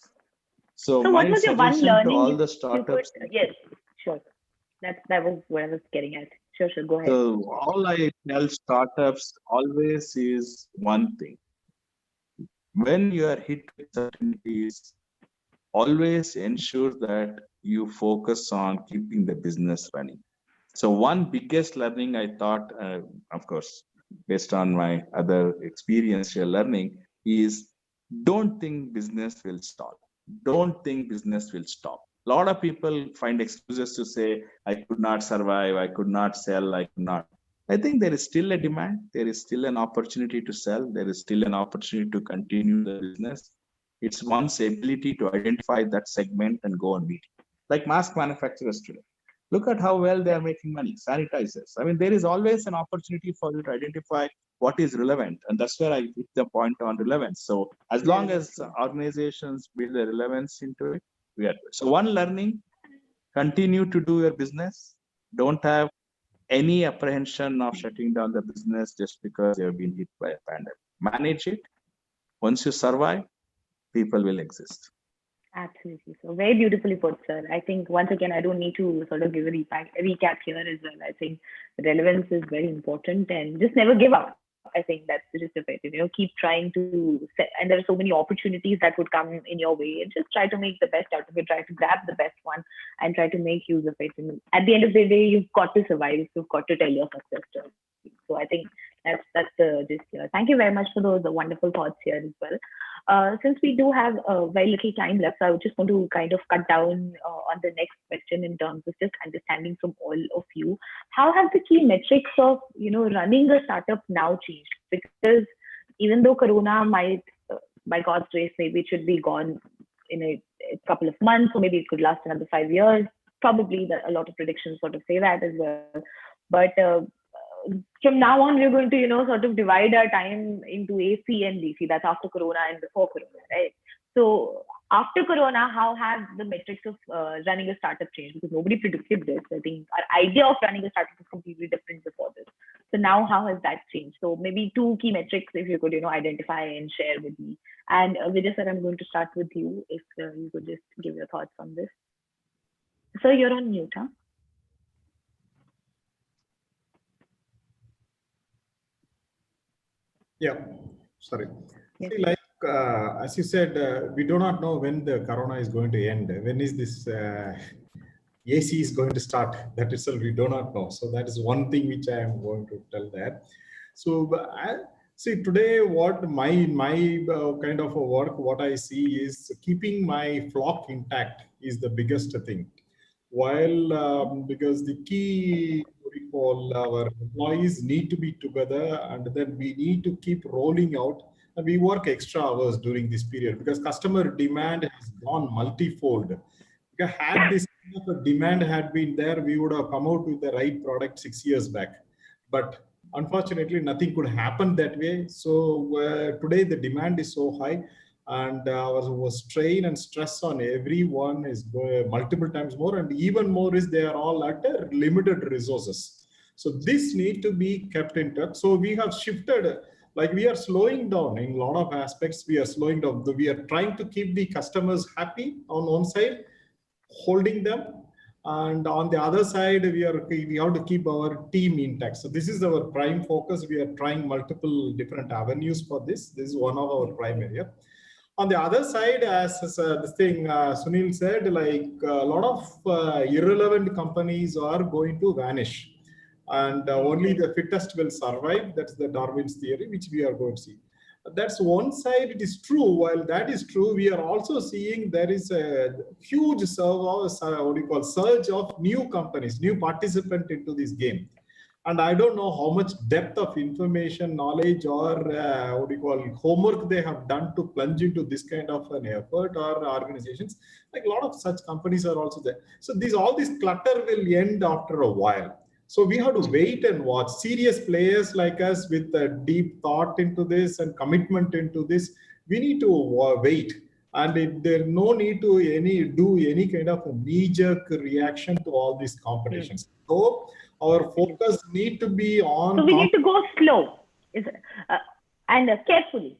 So what was your one learning to all the startups? Yes, sure. That was what I was getting at. Sure, go ahead. So all I tell startups always is one thing. When you are hit with uncertainties, always ensure that you focus on keeping the business running. So one biggest learning I thought, of course, based on my other experiential learning, is don't think business will stall. Don't think business will stop. A lot of people find excuses to say, I could not survive, I could not sell, I could not. I think there is still a demand. There is still an opportunity to sell. There is still an opportunity to continue the business. It's one's ability to identify that segment and go and meet it. Like mask manufacturers today. Look at how well they are making money, sanitizers. I mean, there is always an opportunity for you to identify what is relevant. And that's where I hit the point on relevance. So as long as organizations build a relevance into it, we are good. So one learning, continue to do your business. Don't have any apprehension of shutting down the business just because you have been hit by a pandemic. Manage it. Once you survive, people will exist. Absolutely. So very beautifully put, sir. I think once again, I don't need to sort of give a recap here as well. I think relevance is very important and just never give up. I think that's the gist of it. Keep trying to set, and there are so many opportunities that would come in your way, and just try to make the best out of it. Try to grab the best one and try to make use of it. And at the end of the day, you've got to survive. You've got to tell your success story. So I think that's the gist here. Thank you very much for those wonderful thoughts here as well. Since we do have very little time left, so I just want to kind of cut down on the next question in terms of just understanding from all of you. How have the key metrics of running a startup now changed? Because even though Corona might, by God's grace, maybe it should be gone in a couple of months, or maybe it could last another 5 years. Probably a lot of predictions sort of say that as well. But from now on, we're going to, sort of divide our time into AC and DC. That's after Corona and before Corona, right? So after Corona, how have the metrics of running a startup changed? Because nobody predicted this. I think our idea of running a startup was completely different before this. So now, how has that changed? So maybe 2 key metrics, if you could, identify and share with me. And Vijay sir, I'm going to start with you. If you could just give your thoughts on this. Sir, you're on mute, huh? Yeah, sorry. Yes. See, like as you said, we do not know when the Corona is going to end. When is this AC is going to start? That itself we do not know. So that is one thing which I am going to tell that. So see today, what my kind of a work, what I see is keeping my flock intact is the biggest thing. While because the key we call our employees need to be together, and then we need to keep rolling out. And we work extra hours during this period because customer demand has gone multifold. Because had this kind of a demand had been there, we would have come out with the right product 6 years back. But unfortunately, nothing could happen that way. So today the demand is so high, and our strain and stress on everyone is multiple times more, and even more is they are all at limited resources. So this need to be kept in touch. So we have shifted, like we are slowing down in a lot of aspects. We are slowing down. We are trying to keep the customers happy on one side, holding them, and on the other side we have to keep our team intact. So this is our prime focus. We are trying multiple different avenues for this. This is one of our prime area. On the other side, as this thing Sunil said, like a lot of irrelevant companies are going to vanish, and only the fittest will survive. That's the Darwin's theory, which we are going to see. That's one side. It is true. While that is true, we are also seeing there is a huge surge of new companies, new participant into this game. And I don't know how much depth of information, knowledge, or homework they have done to plunge into this kind of an effort, or organizations. Like a lot of such companies are also there. So all this clutter will end after a while. So we have to wait and watch. Serious players like us with a deep thought into this and commitment into this, we need to wait. And there's no need to do any kind of a knee-jerk reaction to all these competitions. So our focus need to be on. So we need to go slow, and carefully.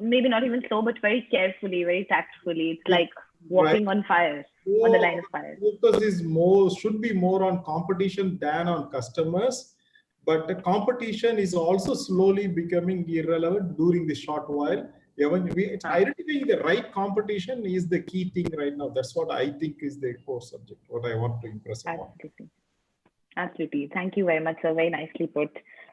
Maybe not even slow, but very carefully, very tactfully. It's like walking on fire, on the line of fire. Focus should be more on competition than on customers. But the competition is also slowly becoming irrelevant during the short while. Identifying the right competition is the key thing right now. That's what I think is the core subject, what I want to impress upon. Absolutely. Thank you very much, sir. Very nicely put.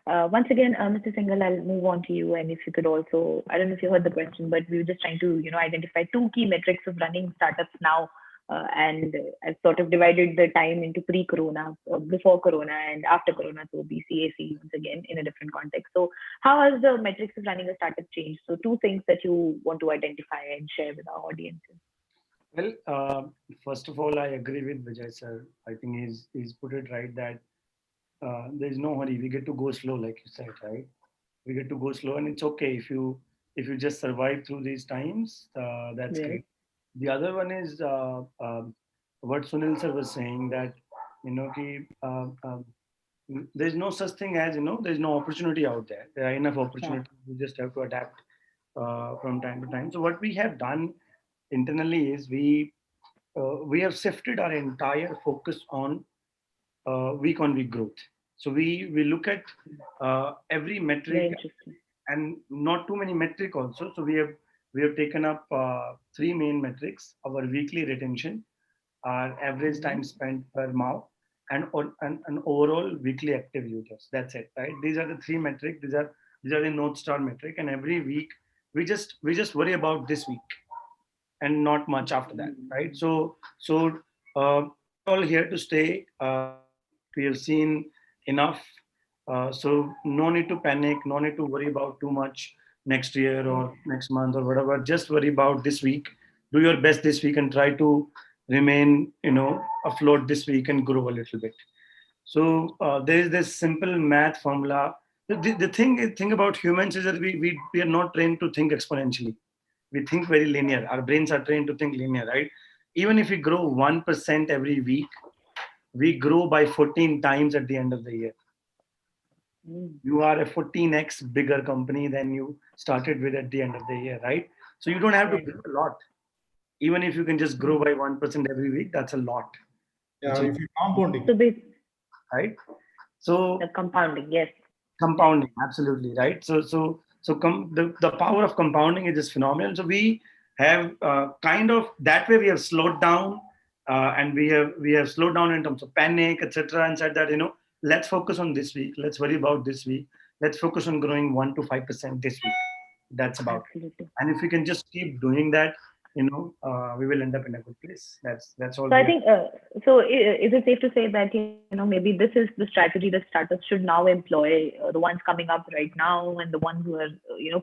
Once again, Mr. Singhal, I'll move on to you. And if you could also, I don't know if you heard the question, but we were just trying to, identify 2 key metrics of running startups now. And I've sort of divided the time into pre-Corona, before Corona, and after Corona. So BCAC once again in a different context. So how has the metrics of running a startup changed? So 2 things that you want to identify and share with our audiences. Well, first of all, I agree with Vijay sir. I think he's put it right that there's no hurry. We get to go slow, like you said, right? We get to go slow, and it's okay if you just survive through these times. That's great. The other one is what Sunil sir was saying, that there's no such thing as there's no opportunity out there. There are enough opportunities. We just have to adapt from time to time. So what we have done internally is we have shifted our entire focus on week-on-week growth. So we look at every metric, and not too many metric also. So we have taken up 3 main metrics: our weekly retention, our average time spent per MAU, and overall weekly active users. That's it, right? These are the 3 metrics. These are the North Star metric, and every week we just worry about this week and not much after that, right? So all here to stay. We have seen enough. So no need to panic, no need to worry about too much next year or next month or whatever. Just worry about this week. Do your best this week and try to remain, afloat this week and grow a little bit. So there is this simple math formula. The thing about humans is that we are not trained to think exponentially. We think very linear. Our brains are trained to think linear, right? Even if we grow 1% every week, we grow by 14 times at the end of the year. You are a 14x bigger company than you started with at the end of the year, right? So you don't have to grow a lot. Even if you can just grow by 1% every week, that's a lot. Yeah, so if you compounding. Right? So the compounding, yes. Compounding, absolutely, right? So the power of compounding is just phenomenal. So we have kind of that way we have slowed down, and we have slowed down in terms of panic, etc. and said that let's focus on this week. Let's worry about this week. Let's focus on growing 1 to 5% this week. That's about it. And if we can just keep doing that, we will end up in a good place. That's all. So I think, is it safe to say that, maybe this is the strategy that startups should now employ, the ones coming up right now and the ones who are,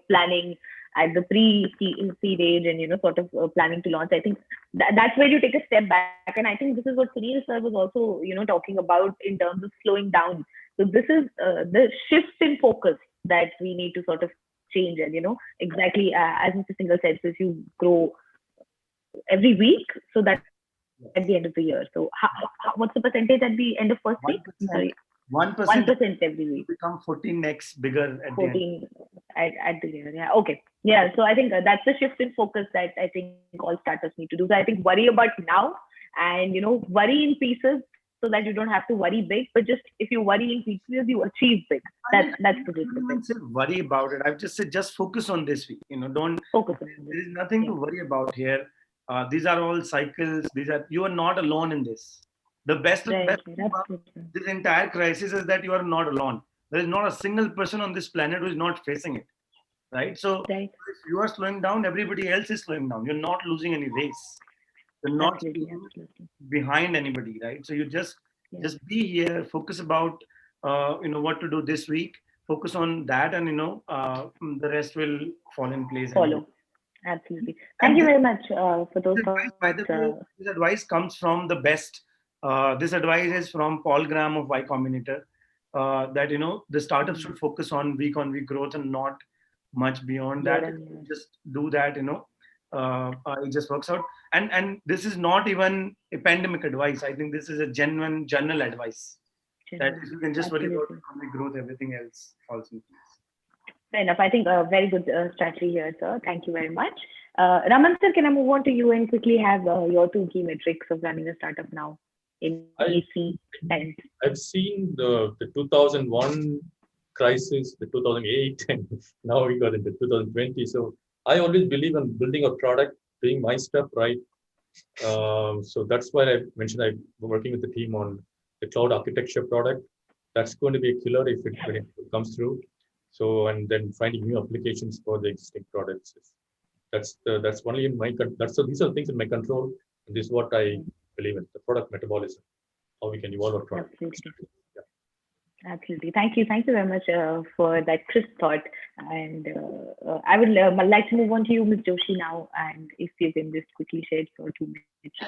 planning at the pre-seed age and, sort of planning to launch. I think that's where you take a step back. And I think this is what Sunil sir was also, talking about in terms of slowing down. So this is the shift in focus that we need to sort of change. And, exactly as Mr. Singhal said, so if you grow every week, so that at the end of the year. So what's the percentage at the end of first week? 1%. 1% every week. Become 14x bigger at 14 at the year. Yeah. Okay. Yeah. So I think that's the shift in focus that I think all startups need to do. So I think worry about now and, worry in pieces so that you don't have to worry big, but just if you worry in pieces, you achieve big. That's the difference. Worry about it. I've just said, just focus on this week. Don't focus on this. There is nothing to worry about here. These are all cycles. You are not alone in this. The best thing about this entire crisis is that you are not alone. There is not a single person on this planet who is not facing it, right? So if you are slowing down, everybody else is slowing down. You're not losing any race. You're not behind anybody, right? So you just be here, focus about what to do this week. Focus on that, and the rest will fall in place. Follow. Absolutely. Thank you very much for those thoughts. By the way, this advice comes from the best. This advice is from Paul Graham of Y Combinator, that the startup should focus on week growth and not much beyond that. Just do that, it just works out. And this is not even a pandemic advice. I think this is a genuine journal advice. That if you can just worry about economic growth, everything else falls in place. Fair enough. I think a very good strategy here, sir. Thank you very much. Raman sir, can I move on to you and quickly have your 2 key metrics of running a startup now in VC times? I've seen the 2001 crisis, the 2008, and now we got into 2020. So I always believe in building a product, doing my stuff right. So that's why I mentioned I'm working with the team on the cloud architecture product. That's going to be a killer if when it comes through. So, and then finding new applications for the existing products. That's only in my these are things in my control. And this is what I believe in, the product metabolism, how we can evolve our product. Absolutely. Absolutely. Thank you very much for that crisp thought. And I would like to move on to you, Ms. Joshi, now. And if you can just quickly share your 2 minutes.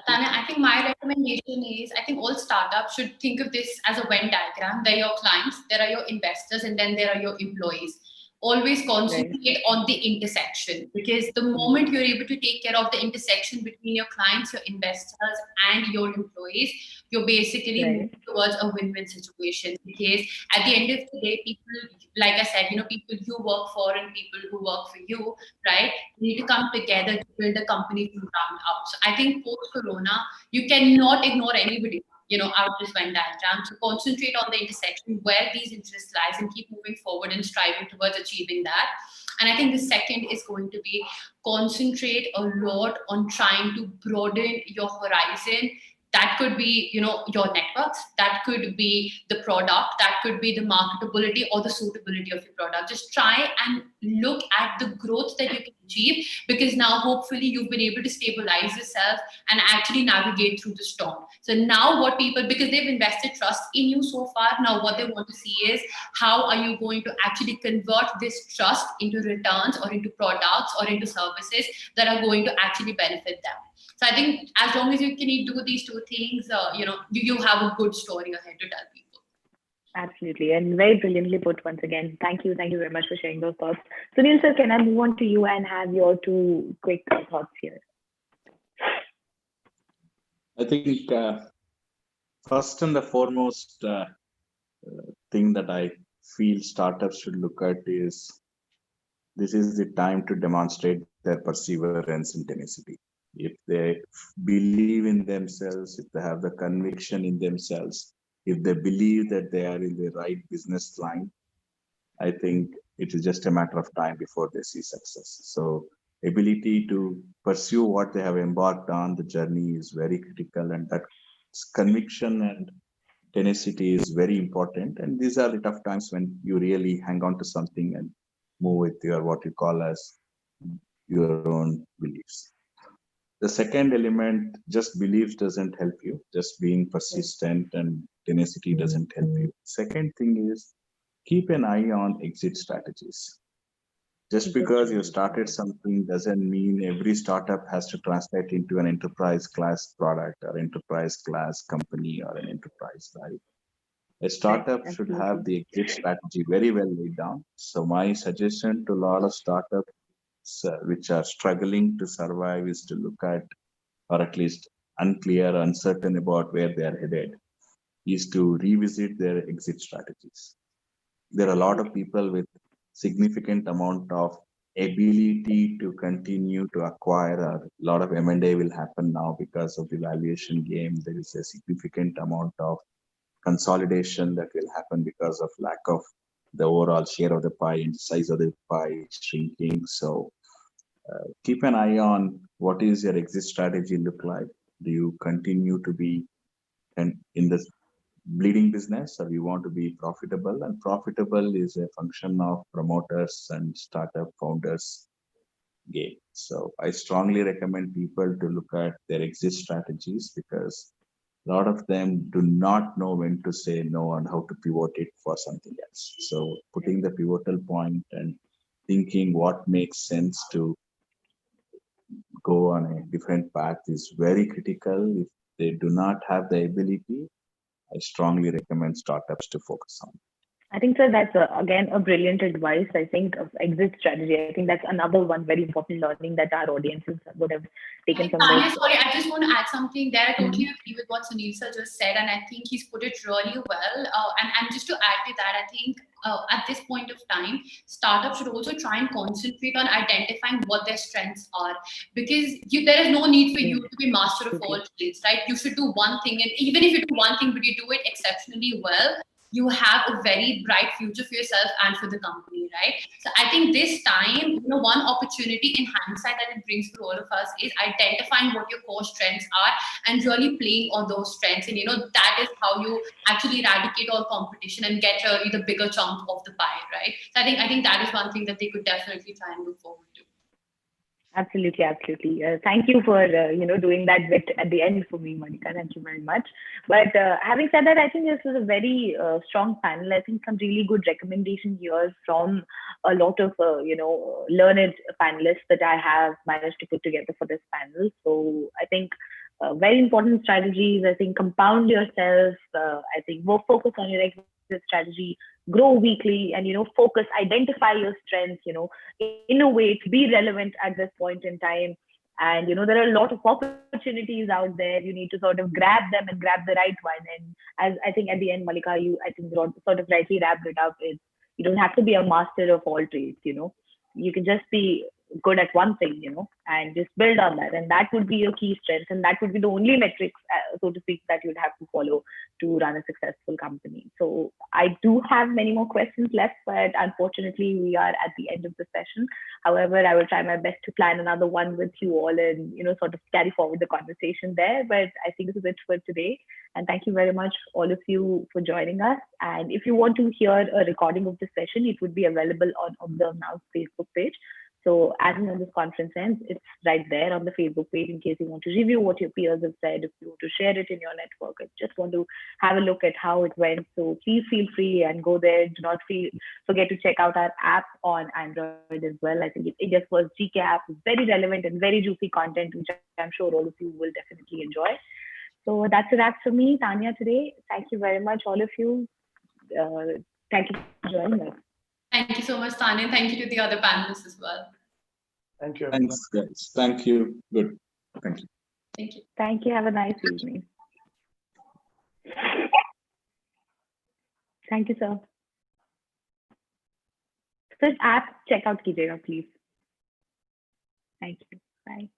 Tanya, I think my recommendation is, I think all startups should think of this as a Venn diagram. There are your clients, there are your investors, and then there are your employees. Always concentrate on the intersection, because the moment you're able to take care of the intersection between your clients, your investors, and your employees, you're basically moving towards a win-win situation. Because at the end of the day, people, like I said, people you work for and people who work for you, right, need to come together to build a company from ground up. So I think post-corona, you cannot ignore anybody out of this Venn diagram. So concentrate on the intersection where these interests lies and keep moving forward and striving towards achieving that. And I think the second is going to be concentrate a lot on trying to broaden your horizon. That could be, your networks. That could be the product. That could be the marketability or the suitability of your product. Just try and look at the growth that you can achieve, because now hopefully you've been able to stabilize yourself and actually navigate through the storm. So now what people, because they've invested trust in you so far, now what they want to see is how are you going to actually convert this trust into returns or into products or into services that are going to actually benefit them. So I think as long as you can do these 2 things, you have a good story ahead to tell people. Absolutely, and very brilliantly put once again. Thank you very much for sharing those thoughts. Sunil sir, can I move on to you and have your 2 quick thoughts here? I think first and the foremost thing that I feel startups should look at is, this is the time to demonstrate their perseverance and tenacity. If they believe in themselves, if they have the conviction in themselves, if they believe that they are in the right business line, I think it is just a matter of time before they see success. So ability to pursue what they have embarked on, the journey is very critical, and that conviction and tenacity is very important. And these are the tough times when you really hang on to something and move with your, what you call as your own beliefs. The second element, just belief doesn't help you. Just being persistent and tenacity doesn't help you. Second thing is keep an eye on exit strategies. Just because you started something doesn't mean every startup has to translate into an enterprise class product or enterprise class company or an enterprise value. A startup should have the exit strategy very well laid down. So my suggestion to a lot of startups which are struggling to survive is to look at, or at least unclear, uncertain about where they are headed, is to revisit their exit strategies. There are a lot of people with significant amount of ability to continue to acquire. A lot of M&A will happen now because of the valuation game. There is a significant amount of consolidation that will happen because of lack of the overall share of the pie and size of the pie shrinking. So keep an eye on what is your exit strategy look like. Do you continue to be in the bleeding business, or you want to be profitable? And profitable is a function of promoters and startup founders game. So I strongly recommend people to look at their exit strategies, because a lot of them do not know when to say no and how to pivot it for something else. So putting the pivotal point and thinking what makes sense to go on a different path is very critical. If they do not have the ability, I strongly recommend startups to focus on. I think, sir, that's again a brilliant advice. I think of exit strategy. I think that's another one very important learning that our audiences would have taken from Tanya, this. sorry, I just want to add something there. I totally agree with what Sunil sir just said, and I think he's put it really well. And just to add to that, I think at this point of time, startups should also try and concentrate on identifying what their strengths are, because there is no need for you to be master of all trades, right? You should do one thing, and even if you do one thing, but you do it exceptionally well, you have a very bright future for yourself and for the company, right? So I think this time, one opportunity in hindsight that it brings for all of us is identifying what your core strengths are and really playing on those strengths. And, that is how you actually eradicate all competition and get really the bigger chunk of the pie, right? So I think that is one thing that they could definitely try and look forward to. Absolutely, absolutely. Thank you for doing that bit at the end for me, Monica. Thank you very much. But having said that, I think this was a very strong panel. I think some really good recommendations here from a lot of learned panelists that I have managed to put together for this panel. So I think very important strategies. I think compound yourself. I think more focus on your exit strategy, grow weekly, and focus, identify your strengths, innovate, be relevant at this point in time. And there are a lot of opportunities out there. You need to sort of grab them and grab the right one. And as I think at the end, Malika, you I think sort of rightly wrapped it up, is you don't have to be a master of all trades. You can just be good at one thing, and just build on that. And that would be your key strength. And that would be the only metrics, so to speak, that you'd have to follow to run a successful company. So I do have many more questions left, but unfortunately we are at the end of the session. However, I will try my best to plan another one with you all and, sort of carry forward the conversation there. But I think this is it for today. And thank you very much, all of you, for joining us. And if you want to hear a recording of the session, it would be available on ObserveNow's Facebook page. So as and when this conference ends, it's right there on the Facebook page in case you want to review what your peers have said, if you want to share it in your network, I just want to have a look at how it went. So please feel free and go there. Do not forget to check out our app on Android as well. I think it just was GK app, very relevant and very juicy content, which I'm sure all of you will definitely enjoy. So that's a wrap for me, Tanya, today. Thank you very much, all of you. Thank you for joining us. Thank you so much, Tanya. Thank you to the other panelists as well. Thank you. Thanks, guys. Thank you. Good. Thank you. Thank you. Thank you. Have a nice evening. Thank you, sir. Sir, app check out कीजिएगा, please. Thank you. Bye.